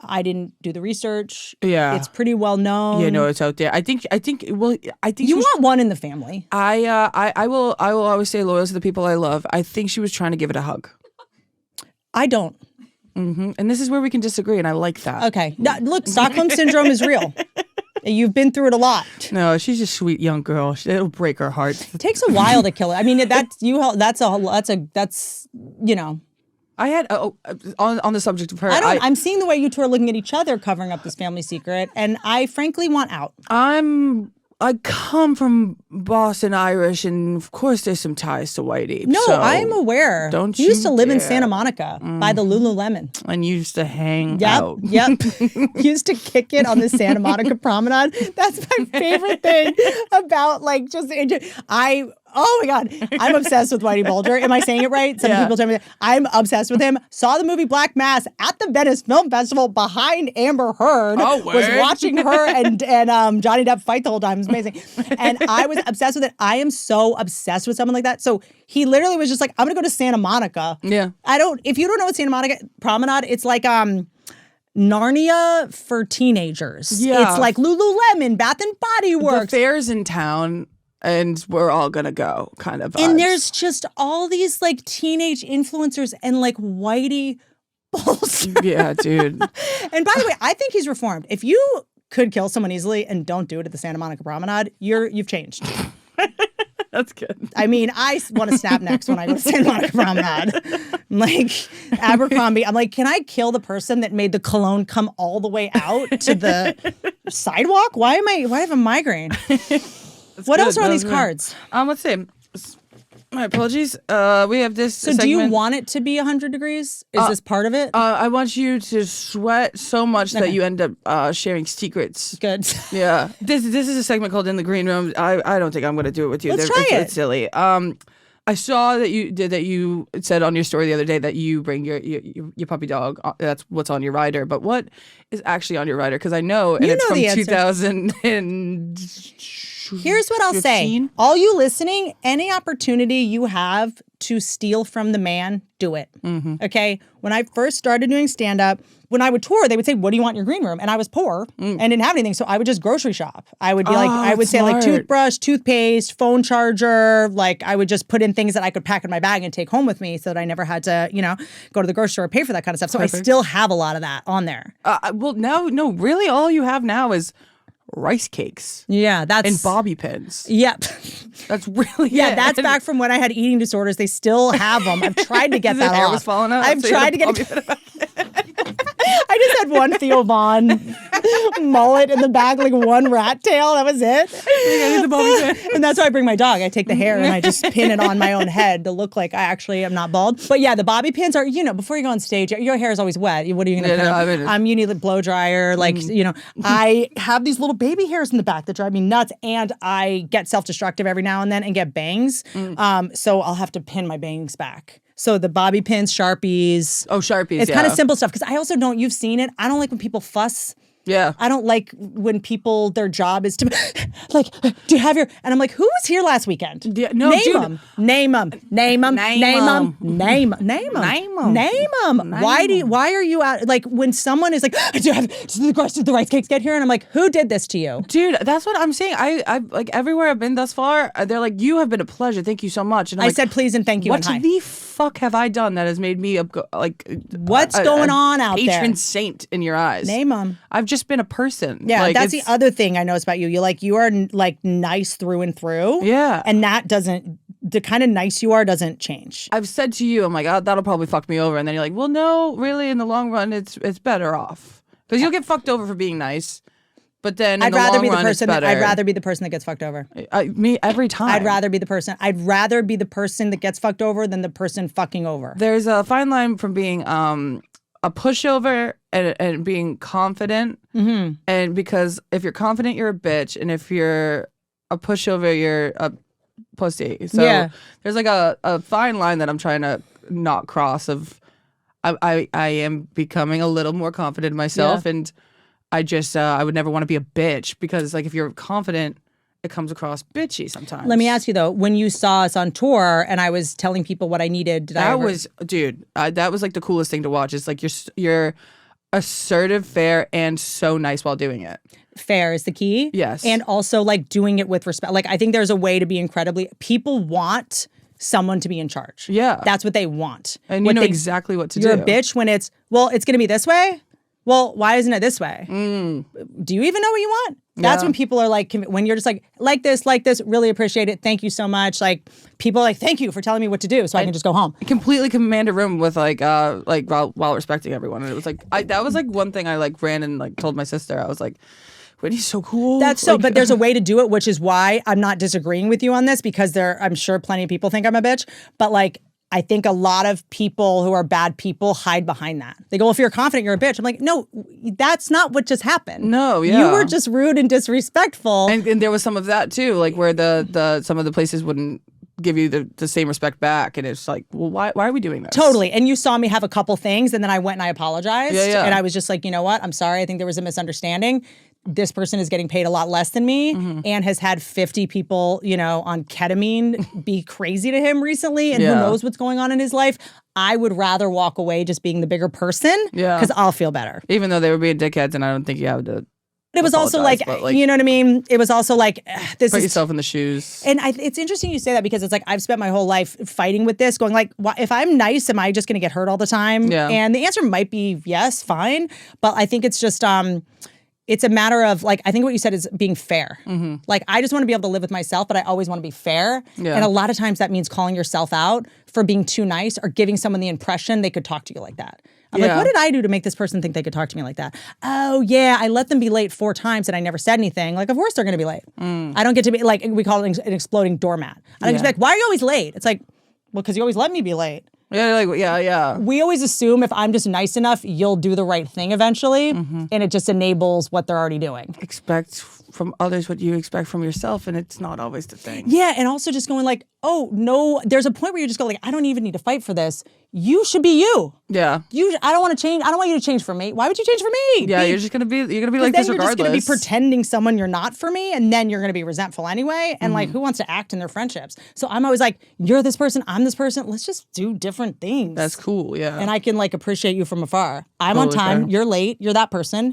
I didn't do the research. Yeah, it's pretty well known. Yeah, no, it's out there. I think. You want one in the family. I will always stay loyal to the people I love. I think she was trying to give it a hug. I don't. Mm-hmm. And this is where we can disagree, and I like that. Okay. Now, look, Stockholm Syndrome is real. You've been through it a lot. No, she's a sweet young girl. It'll break her heart. It takes a while to kill it. I mean, that's you know. I had on the subject of her. I'm seeing the way you two are looking at each other, covering up this family secret, and I frankly want out. I come from Boston Irish, and of course there's some ties to Whitey. No, so I'm aware. Don't you you used to live in dare. Santa Monica by the Lululemon. And used to hang out. Yep. Used to kick it on the Santa Monica Promenade. That's my favorite thing about like just oh my God, I'm obsessed with Whitey Bulger. Am I saying it right? Some people tell me that. I'm obsessed with him. Saw the movie Black Mass at the Venice Film Festival behind Amber Heard. Oh, was watching her and Johnny Depp fight the whole time. It was amazing. And I was obsessed with it. I am so obsessed with someone like that. So he literally was just like, I'm going to go to Santa Monica. Yeah. If you don't know what Santa Monica Promenade, it's like, Narnia for teenagers. Yeah. It's like Lululemon, Bath and Body The Works. fair's in town, and we're all gonna go, kind of vibes. And there's just all these like teenage influencers and like whitey bullshit. yeah, dude. And by the way, I think he's reformed. If you could kill someone easily and don't do it at the Santa Monica Promenade, you've changed. That's good. I mean, I want to snap necks when I go to Santa Monica Promenade. I'm like, Abercrombie, I'm like, can I kill the person that made the cologne come all the way out to the sidewalk? Why do I have a migraine? What else are on these cards? Let's see. My apologies. We have this. So do you want it to be 100 degrees? Is this part of it? I want you to sweat so much that you end up sharing secrets. Good. Yeah. This is a segment called In the Green Room. I don't think I'm going to do it with you. Let's try it. It's silly. I saw that you said on your story the other day that you bring your puppy dog. That's what's on your rider. But what is actually on your rider? Because I know, and You it's know from the answer. 2000 and. Here's what I'll say. 15? All you listening, any opportunity you have to steal from the man, do it. Mm-hmm. Okay? When I first started doing stand-up, when I would tour, they would say, what do you want in your green room? And I was poor and didn't have anything, so I would just grocery shop. I would be I would say like smart. toothbrush, toothpaste, phone charger. Like I would just put in things that I could pack in my bag and take home with me so that I never had to, go to the grocery store or pay for that kind of stuff. So I still have a lot of that on there. Well, no, really, all you have now is rice cakes Yeah, that's... and bobby pins. Yep. That's really Yeah, it. that's back from when I had eating disorders. They still have them. I've tried to get His that hair off. was falling out. I've so you had tried to a get bobby it. pin. I just had one Theo Vaughn mullet in the back, like one rat tail. That was it. the bobby pin. And that's why I bring my dog. I take the hair and I just pin it on my own head to look like I actually am not bald. But yeah, the bobby pins are, before you go on stage, your hair is always wet. What are you going to put? You need a blow dryer. Like, I have these little baby hairs in the back that drive me nuts, and I get self-destructive every now and then and get bangs. So I'll have to pin my bangs back. So the bobby pins, Sharpies. Oh, Sharpies, It's kind of simple stuff, because I also don't, you've seen it, I don't like when people fuss. Yeah. I don't like when people, their job is to, like, do you have your, and I'm like, who was here last weekend? Yeah, no, name dude. them. Name them. Name them. Name Name 'em. them. Name them. Name 'em. Name them. Why are you out, like, when someone is like, do you have, did the rice cakes get here? And I'm like, who did this to you? Dude, that's what I'm saying. I like everywhere I've been thus far, they're like, you have been a pleasure. Thank you so much. And I'm I like, said please and thank you what and hi. the fuck have I done that has made me What's going on out there? patron saint in your eyes? Name them. I've just been a person. Yeah, Like, that's the it's- other thing I noticed about you. You are like nice through and through. Yeah. And that doesn't, the kind of nice you are doesn't change. I've said to you, I'm like, oh, that'll probably fuck me over. And then you're like, well, no, really, in the long run, it's better off. Because you'll get fucked over for being nice. But then in the long run, it's better. I'd rather be the person that gets fucked over. Me, every time. I'd rather be the person that gets fucked over than the person fucking over. There's a fine line from being a pushover and being confident. Mm-hmm. And because if you're confident, you're a bitch. And if you're a pushover, you're a pussy. So Yeah. there's like a fine line that I'm trying to not cross of I am becoming a little more confident in myself. Yeah. And I just, I would never want to be a bitch because like if you're confident, it comes across bitchy sometimes. Let me ask you though, when you saw us on tour and I was telling people what I needed, that was like the coolest thing to watch. It's like you're assertive, fair, and so nice while doing it. fair is the key. Yes. And also like doing it with respect. Like I think there's a way to be people want someone to be in charge. Yeah. That's what they want. And you know exactly what to You're do. a bitch when it's going to be this way. Well, why isn't it this way? Do you even know what you want? That's when people are like, when you're just like this, really appreciate it. Thank you so much. Like people are like, thank you for telling me what to do so I can just go home. Completely command a room with while respecting everyone. And it was like, that was like one thing I like ran and like told my sister. I was like, Whitney's so cool. That's so, like, but there's a way to do it, which is why I'm not disagreeing with you on this because I'm sure plenty of people think I'm a bitch, but like, I think a lot of people who are bad people hide behind that. They go, well, if you're confident, you're a bitch. I'm like, no, that's not what just happened. No, yeah. You were just rude and disrespectful. And there was some of that too, like where the some of the places wouldn't give you the same respect back. And it's like, well, why are we doing this? Totally. And you saw me have a couple things and then I went and I apologized. Yeah. And I was just like, you know what? I'm sorry. I think there was a misunderstanding. This person is getting paid a lot less than me and has had 50 people, on ketamine be crazy to him recently. And who knows what's going on in his life. I would rather walk away just being the bigger person because I'll feel better. Even though they were being dickheads, and I don't think you have to. It was also like, you know what I mean? It was also like, put yourself in the shoes. And it's interesting you say that because it's like, I've spent my whole life fighting with this, going like, if I'm nice, am I just going to get hurt all the time? Yeah. And the answer might be yes, fine. But I think it's just, it's a matter of like, I think what you said is being fair. Mm-hmm. Like, I just want to be able to live with myself, but I always want to be fair. Yeah. And a lot of times that means calling yourself out for being too nice or giving someone the impression they could talk to you like that. I'm like, what did I do to make this person think they could talk to me like that? Oh, yeah, I let them be late 4 times and I never said anything. Like, of course they're going to be late. I don't get to be, like, we call it an exploding doormat. I don't expect, why are you always late? It's like, well, because you always let me be late. Yeah. We always assume if I'm just nice enough, you'll do the right thing eventually. And it just enables what they're already doing. Expect from others what you expect from yourself, and it's not always the thing. Yeah, and also just going like, oh, no, there's a point where you just go like, I don't even need to fight for this. You should be you. Yeah. I don't want to change. I don't want you to change for me. Why would you change for me? Yeah, you're gonna be like this regardless. Then you're just gonna be pretending someone you're not for me, and then you're gonna be resentful anyway. And like, who wants to act in their friendships? So I'm always like, you're this person, I'm this person. Let's just do different things. That's cool. Yeah. And I can like appreciate you from afar. I'm on time. Fair. You're late. You're that person.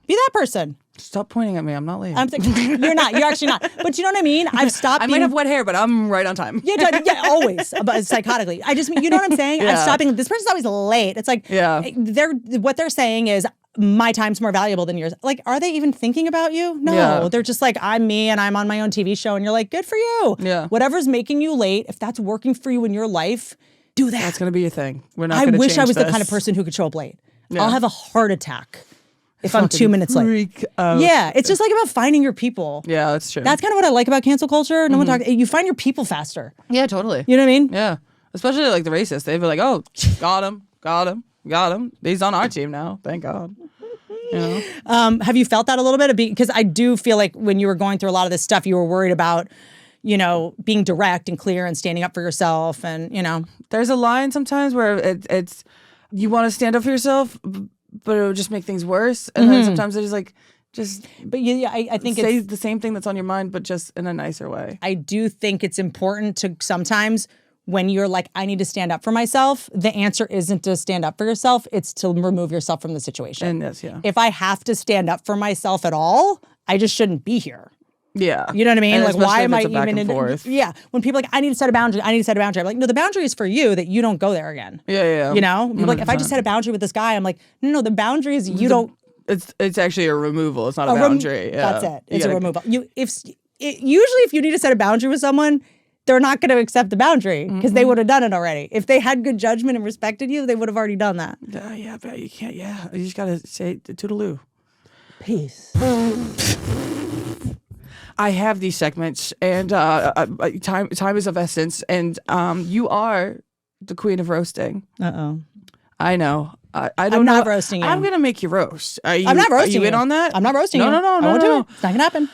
Be that person. Stop pointing at me. I'm not late. I'm thinking, you're not. You're actually not. But you know what I mean? I've stopped. I might have wet hair, but I'm right on time. Yeah, always. But psychotically, I just mean, you know what I'm saying? I'm stopping. This person's always late. It's like, what they're saying is my time's more valuable than yours. Like, are they even thinking about you? No, they're just like, I'm me and I'm on my own TV show, and you're like, good for you. Yeah. Whatever's making you late, if that's working for you in your life, do that. That's gonna be your thing. We're not. I gonna wish change I was this. the kind of person who could show up late. Yeah. I'll have a heart attack if I'm 2 minutes late. Freak out. Yeah, it's just like about finding your people. Yeah, that's true. That's kind of what I like about cancel culture. No one talks. You find your people faster. Yeah, totally. You know what I mean? Yeah, especially like the racists. They'd be like, "Oh, got him. He's on our team now. Thank God." You know? Have you felt that a little bit? Because I do feel like when you were going through a lot of this stuff, you were worried about, you know, being direct and clear and standing up for yourself, and you know, there's a line sometimes where it's you want to stand up for yourself, but it would just make things worse. And then sometimes it's like, but I think say it's the same thing that's on your mind, but just in a nicer way. I do think it's important to sometimes when you're like, I need to stand up for myself, the answer isn't to stand up for yourself, it's to remove yourself from the situation. And yes, yeah. If I have to stand up for myself at all, I just shouldn't be here. Yeah. You know what I mean? And like, why am I back even and forth. Yeah. When people are like, I need to set a boundary. I'm like, no, the boundary is for you that you don't go there again. Yeah. You know? People are like, if I just set a boundary with this guy, I'm like, no, the boundary is you don't. It's actually a removal. It's not a boundary. That's it. It's a removal. Usually if you need to set a boundary with someone, they're not going to accept the boundary because they would have done it already. If they had good judgment and respected you, they would have already done that. Yeah, but you can't. Yeah, you just gotta say toodaloo. Peace. I have these segments, and time is of essence, and you are the queen of roasting. Uh-oh. I know. I don't I'm know. not roasting you. I'm gonna make you roast. I'm not roasting you. Are you in on that? I'm not roasting you. No. I won't do it. It's not gonna happen.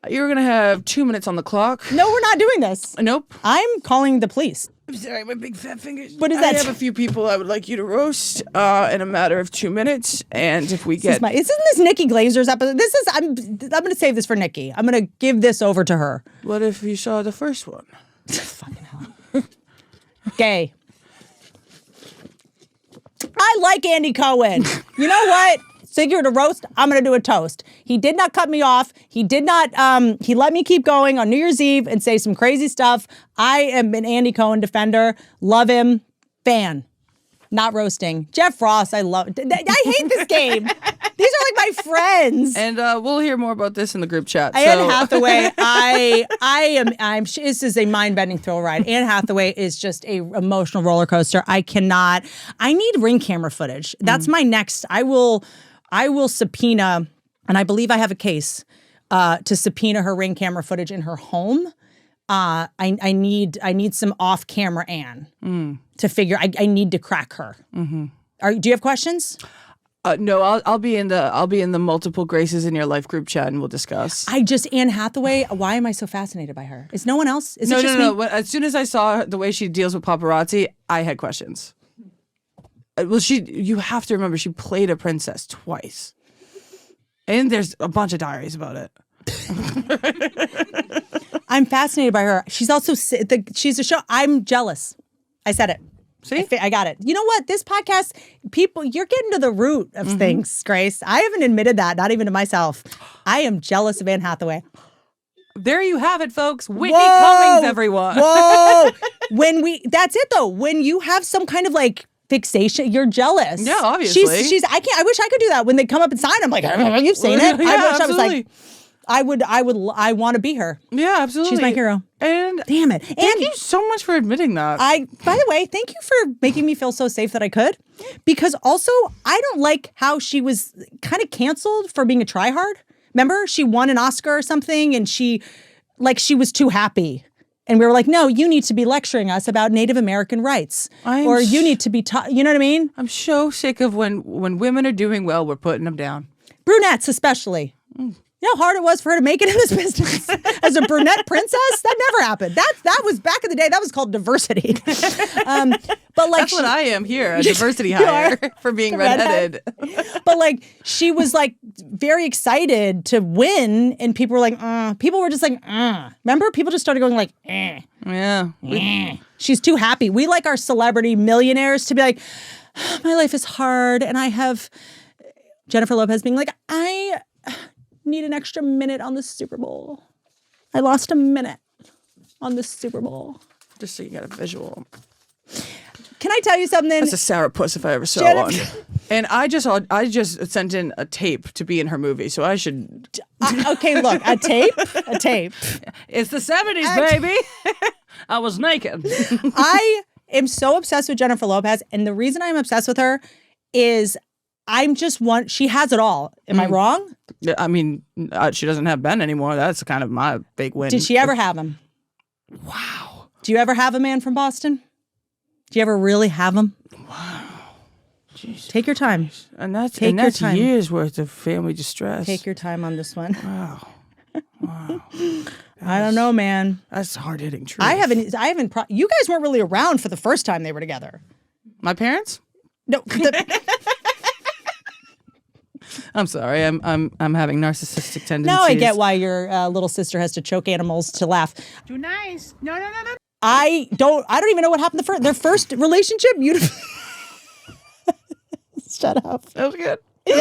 You're gonna have 2 minutes on the clock. No, we're not doing this. Nope. I'm calling the police. I'm sorry, my big fat fingers. What is that? I have a few people I would like you to roast in a matter of 2 minutes, and if we get, isn't this Nikki Glazer's episode? I'm going to save this for Nikki. I'm going to give this over to her. What if you saw the first one? Fucking hell. Gay. I like Andy Cohen. You know what? Figure to roast, I'm going to do a toast. He did not cut me off. He did not, he let me keep going on New Year's Eve and say some crazy stuff. I am an Andy Cohen defender. Love him. Fan. Not roasting. Jeff Ross, I hate this game. These are like my friends. And we'll hear more about this in the group chat. Anne Hathaway, this is a mind-bending thrill ride. Anne Hathaway is just a emotional roller coaster. I need ring camera footage. That's my next, I will subpoena, and I believe I have a case to subpoena her ring camera footage in her home. I need some off-camera Anne to figure. I need to crack her. Mm-hmm. Do you have questions? No, I'll be in the multiple graces in your life group chat, and we'll discuss. Anne Hathaway. Why am I so fascinated by her? Is no one else? Is it just no. me? As soon as I saw the way she deals with paparazzi, I had questions. Well, you have to remember she played a princess twice, and there's a bunch of diaries about it. I'm fascinated by her. She's also she's a show. I'm jealous. I said it. See? I got it. You know what? This podcast, people, you're getting to the root of things, Grace. I haven't admitted that, not even to myself. I am jealous of Anne Hathaway. There you have it, folks. Whitney Cummings, everyone. Whoa. That's it though. When you have some kind of like fixation, you're jealous. Yeah, obviously. I wish I could do that. When they come up and sign, I'm like, you've seen it. Yeah, I wish absolutely. I was like, I want to be her. Yeah, absolutely. She's my hero. And damn it. Thank you so much for admitting that. By the way, thank you for making me feel so safe that I could. Because also, I don't like how she was kind of canceled for being a tryhard. Remember, she won an Oscar or something and she was too happy. And we were like, no, you need to be lecturing us about Native American rights. You need to be taught, you know what I mean? I'm so sick of when women are doing well, we're putting them down. Brunettes especially. You know how hard it was for her to make it in this business as a brunette princess? That never happened. That was back in the day. That was called diversity. But like that's what I am here, a diversity hire for being redheaded. But like she was like very excited to win, and people were like, people were just like, remember? People just started going like, Yeah. She's too happy. We like our celebrity millionaires to be like, my life is hard, and I have Jennifer Lopez being like, I need an extra minute on the Super Bowl. I lost a minute on the Super Bowl. Just so you get a visual. Can I tell you something? That's a sour puss if I ever saw one. And I just sent in a tape to be in her movie, so I should. Okay, look, a tape. It's the 70s, baby. I was naked. I am so obsessed with Jennifer Lopez, and the reason I'm obsessed with her is she has it all. Am I wrong? I mean, she doesn't have Ben anymore. That's kind of my big win. Did she ever have him? Wow. Do you ever have a man from Boston? Do you ever really have him? Wow. Jesus Take your time. Christ. And that's time. years worth of family distress. Take your time on this one. Wow. I don't know, man. That's hard-hitting truth. You guys weren't really around for the first time they were together. My parents? No. I'm sorry. I'm having narcissistic tendencies. Now I get why your little sister has to choke animals to laugh. Too nice. No. I don't even know what happened their first relationship. Shut up. That was good. Shut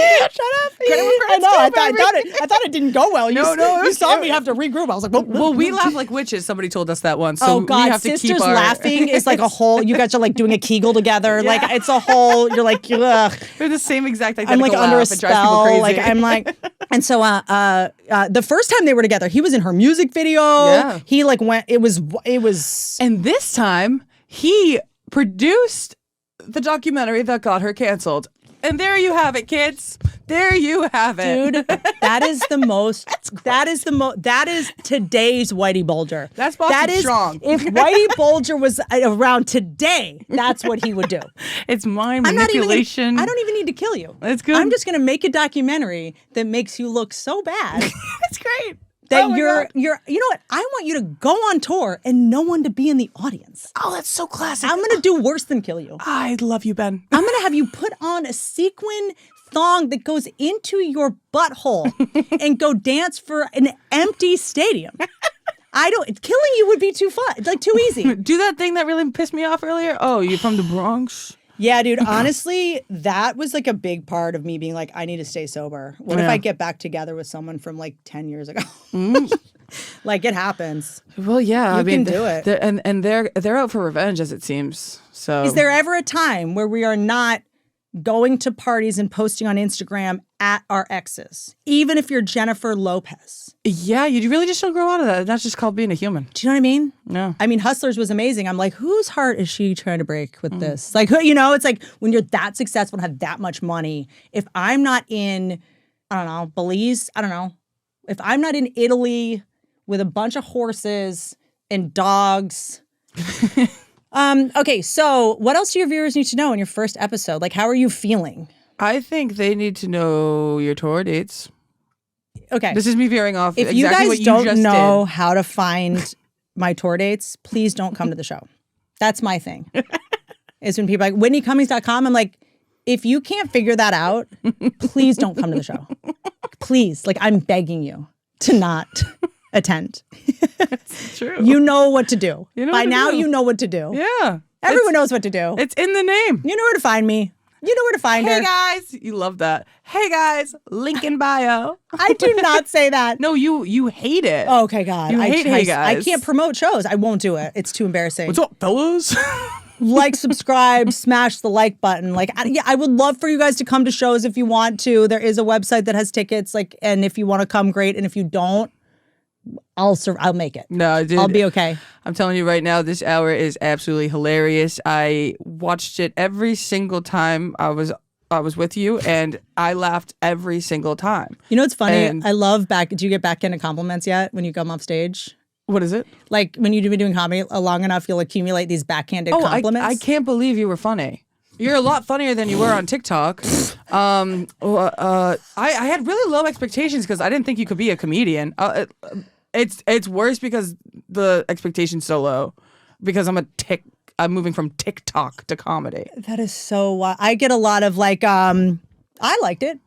up. I know. I thought it didn't go well. You saw me have to regroup. I was like, well, we laugh like witches. Somebody told us that once. So oh God, we have sisters to keep our... laughing is like a whole. You guys are like doing a Kegel together. Yeah. Like it's a whole. You're like, ugh. They're the same exact I'm identical like under a laugh. It drives people spell. crazy. Like I'm like, and so the first time they were together, he was in her music video. Yeah. He like went. It was. And this time he produced the documentary that got her canceled. And there you have it, kids. There you have it. Dude, that is the most, that is today's Whitey Bulger. That's Boston strong. If Whitey Bulger was around today, that's what he would do. It's mind manipulation. I don't even need to kill you. That's good. I'm just going to make a documentary that makes you look so bad. That's great. That you're, you know what? I want you to go on tour and no one to be in the audience. Oh, that's so classic. I'm going to do worse than kill you. I love you, Ben. I'm going to have you put on a sequin thong that goes into your butthole and go dance for an empty stadium. Killing you would be too fun. It's like too easy. Do that thing that really pissed me off earlier. Oh, you're from the Bronx? Yeah, dude, honestly, that was like a big part of me being like, I need to stay sober. What if I get back together with someone from like 10 years ago? Like it happens. Well, yeah. You can do it. They're out for revenge, as it seems. So is there ever a time where we are not going to parties and posting on Instagram at our exes, even if you're Jennifer Lopez? Yeah, you really just don't grow out of that. That's just called being a human. Do you know what I mean? No. I mean, Hustlers was amazing. I'm like, whose heart is she trying to break with this? Like, it's like when you're that successful and have that much money, if I'm not in, I don't know, Belize, I don't know. If I'm not in Italy with a bunch of horses and dogs. Okay, so what else do your viewers need to know in your first episode? Like, how are you feeling? I think they need to know your tour dates. Okay. This is me veering off if exactly you guys what you don't just know did. how to find my tour dates, please don't come to the show. That's my thing. Is when people are like, WhitneyCummings.com. I'm like, if you can't figure that out, please don't come to the show. Please. Like, I'm begging you to not attend. It's true. You know what to do. You know By what to now, do. you know what to do. Yeah. Everyone knows what to do. It's in the name. You know where to find me. You know where to find her. Hey guys, you love that. Hey guys, link in bio. I do not say that. No, you hate it. Oh, okay, God. You hate Hey Guys. I can't promote shows. I won't do it. It's too embarrassing. What's up, fellas? Like, subscribe, smash the like button. Like, I would love for you guys to come to shows if you want to. There is a website that has tickets. Like, and if you want to come, great. And if you don't, I'll make it. No, dude. I'll be okay. I'm telling you right now, this hour is absolutely hilarious. I watched it every single time I was with you, and I laughed every single time. You know what's funny? And I love do you get backhanded compliments yet when you come off stage? what is it? Like, when you've been doing comedy long enough, you'll accumulate these backhanded compliments. I can't believe you were funny. You're a lot funnier than you were on TikTok. I had really low expectations because I didn't think you could be a comedian. It's worse because the expectation's so low because I'm moving from TikTok to comedy. That is so wild. I get a lot of like, I liked it.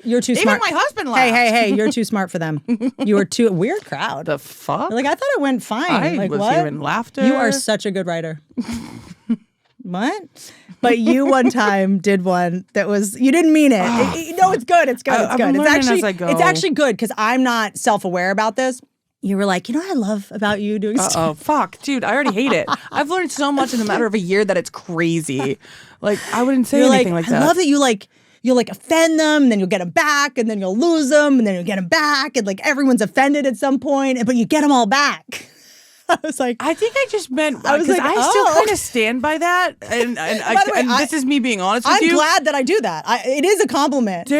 You're too smart. Even my husband laughed. Hey, you're too smart for them. You were too weird crowd. The fuck? Like, I thought it went fine. I like, was what? hearing laughter. You are such a good writer. What? But you one time did one that was, you didn't mean it. No, it's good. It's good. It's good. It's actually good because I'm not self-aware about this. You were like, you know what I love about you doing stuff? Oh, fuck. Dude, I already hate it. I've learned so much in a matter of a year that it's crazy. Like, I wouldn't say anything like that. I love that you'll offend them, and then you'll get them back, and then you'll lose them, and then you'll get them back, and like everyone's offended at some point, but you get them all back. I was like, I think I just meant because I still kind of stand by that, and this is me being honest with you. I'm glad that I do that. It is a compliment.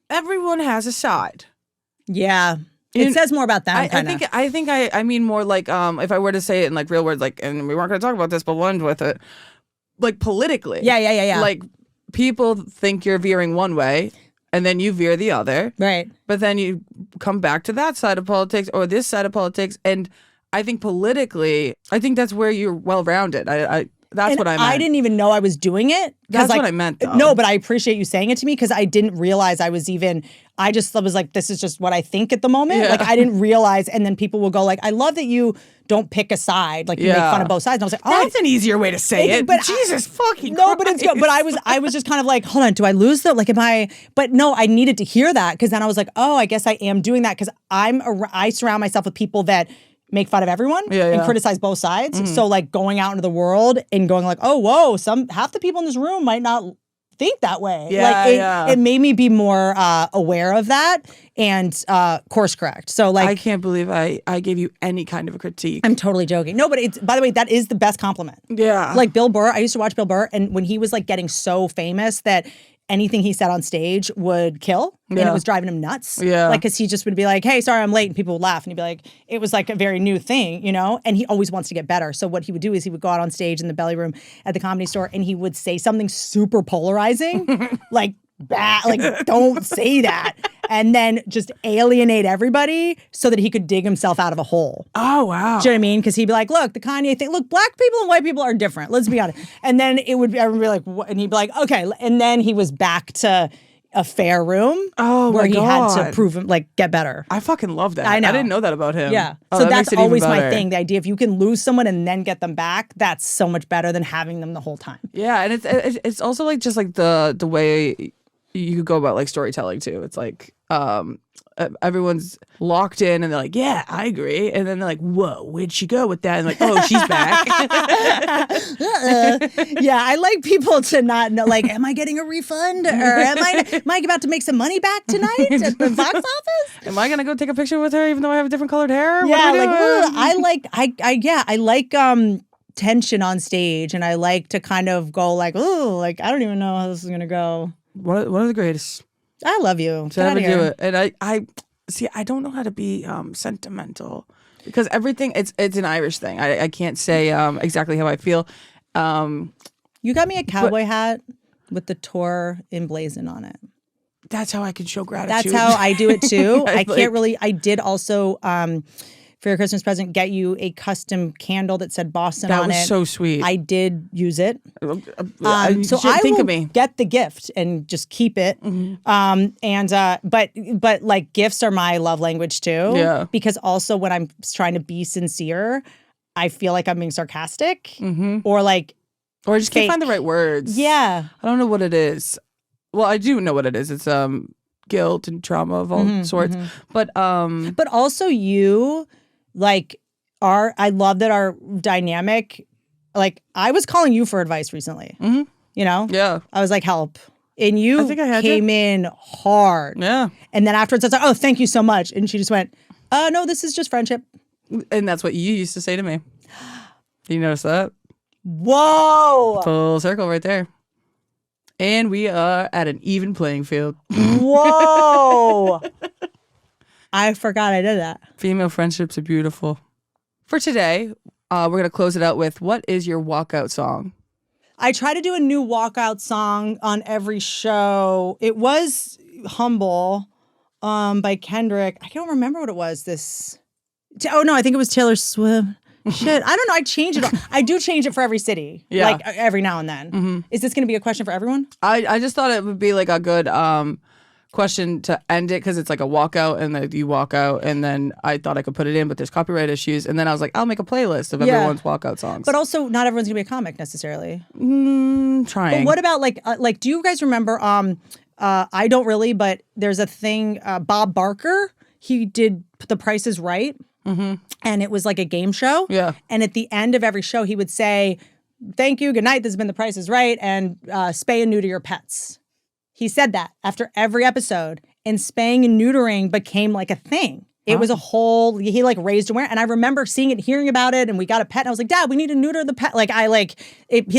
Everyone has a side. Yeah. It says more about them. I mean more like if I were to say it in like real words, like, and we weren't going to talk about this, but we'll end with it, like politically. Yeah. Like, people think you're veering one way, and then you veer the other. Right. But then you come back to that side of politics or this side of politics, and I think politically, I think that's where you're well-rounded. That's what I meant. I didn't even know I was doing it. That's what I meant, though. No, but I appreciate you saying it to me because I didn't realize I was like, this is just what I think at the moment. Yeah. Like, I didn't realize, and then people will go like, I love that you don't pick a side. Like, you make fun of both sides. And I was like, oh. That's an easier way to say it. But Jesus fucking No, Christ. but it's good. But I was just kind of like, hold on, do I lose though? Like, but no, I needed to hear that because then I was like, oh, I guess I am doing that because I surround myself with people that make fun of everyone and criticize both sides. Mm-hmm. So like going out into the world and going like, oh, whoa, half the people in this room might not think that way. It made me be more aware of that and course correct. So like, I can't believe I gave you any kind of a critique. I'm totally joking. No, but by the way, that is the best compliment. Yeah. Like Bill Burr, I used to watch Bill Burr, and when he was like getting so famous that anything he said on stage would kill, and it was driving him nuts. Yeah. Like, because he just would be like, hey, sorry, I'm late, and people would laugh, and he'd be like, it was like a very new thing, you know? And he always wants to get better. So what he would do is he would go out on stage in the belly room at the Comedy Store, and he would say something super polarizing, like, don't say that. And then just alienate everybody so that he could dig himself out of a hole. Oh, wow. Do you know what I mean? Because he'd be like, look, the Kanye thing, look, black people and white people are different. Let's be honest. And then everyone would be like, what? And he'd be like, okay. And then he was back to a fair room where he had to prove him, like, get better. I fucking love that. I know. I didn't know that about him. Yeah. Oh, so that that's makes it always even my better. thing. The idea, if you can lose someone and then get them back, that's so much better than having them the whole time. Yeah. And it's also like just like the way you go about like storytelling too. It's like everyone's locked in and they're like, yeah, I agree. And then they're like, whoa, where'd she go with that? And like, oh, she's back. Yeah, I like people to not know, like, am I getting a refund? Or am I about to make some money back tonight at the box office? Am I going to go take a picture with her even though I have a different colored hair? Yeah, what I like tension on stage, and I like to kind of go like, oh, like, I don't even know how this is going to go. One of the greatest. I love you. To ever do it. And I see, I don't know how to be sentimental because everything, it's an Irish thing. I can't say exactly how I feel. You got me a cowboy hat with the tour emblazoned on it. That's how I can show gratitude. That's how I do it too. I did also, for your Christmas present, get you a custom candle that said Boston on it. That was so sweet. I did use it. So I think will of me. get the gift and just keep it. Mm-hmm. But like gifts are my love language too. Yeah. Because also when I'm trying to be sincere, I feel like I'm being sarcastic or like Or I just can't fake. find the right words. Yeah. I don't know what it is. Well, I do know what it is. It's guilt and trauma of all sorts. But But also you like I love that our dynamic, like I was calling you for advice recently, you know? yeah. I was like, help. And you I think I had came in hard. Yeah. And then afterwards I was like, oh, thank you so much. And she just went, no, this is just friendship. And that's what you used to say to me. You notice that? Whoa. Full circle right there. And we are at an even playing field. Whoa. I forgot I did that. Female friendships are beautiful. For today, we're going to close it out with, what is your walkout song? I try to do a new walkout song on every show. It was Humble by Kendrick. I don't remember what it was. Oh, no, I think it was Taylor Swift. Shit, I don't know. I change it. I do change it for every city, like every now and then. Is this going to be a question for everyone? I just thought it would be like a good question to end it because it's like a walkout and then you walk out, and then I thought I could put it in, but there's copyright issues, and then I was like, I'll make a playlist of everyone's walkout songs. But also, not everyone's going to be a comic necessarily. Trying. But what about like? Do you guys remember? I don't really, but there's a thing. Bob Barker, he did The Price is Right. And it was like a game show. Yeah. And at the end of every show, he would say, thank you, good night, this has been The Price is Right, and spay and neuter your pets. He said that after every episode, and spaying and neutering became like a thing. It was a whole, he like raised awareness. And I remember seeing it, hearing about it, and we got a pet, and I was like, Dad, we need to neuter the pet. Like he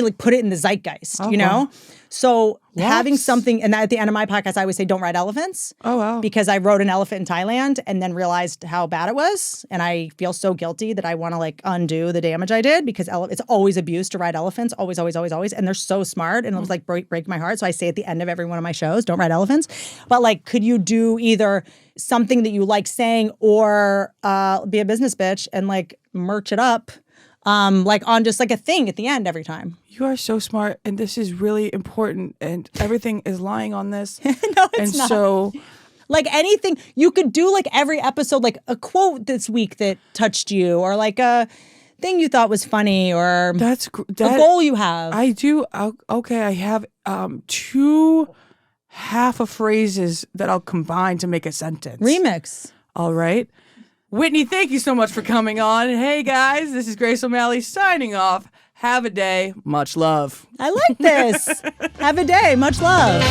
like put it in the zeitgeist, you know? So having something, and that at the end of my podcast, I always say, don't ride elephants. Oh, wow. Because I rode an elephant in Thailand and then realized how bad it was. And I feel so guilty that I want to like undo the damage I did, because it's always abuse to ride elephants. Always, always, always, always. And they're so smart. And it was like break my heart. So I say at the end of every one of my shows, don't ride elephants. But like, could you do either something that you like saying or be a business bitch and like merch it up? Like on just like a thing at the end every time. You are so smart, and this is really important, and everything is lying on this. No, it's not. So, like anything, you could do like every episode, like a quote this week that touched you, or like a thing you thought was funny, or a goal you have. I do. Okay, I have 2 half of phrases that I'll combine to make a sentence. Remix. All right. Whitney, thank you so much for coming on. Hey guys, this is Grace O'Malley signing off. Have a day. Much love. I like this. Have a day. Much love.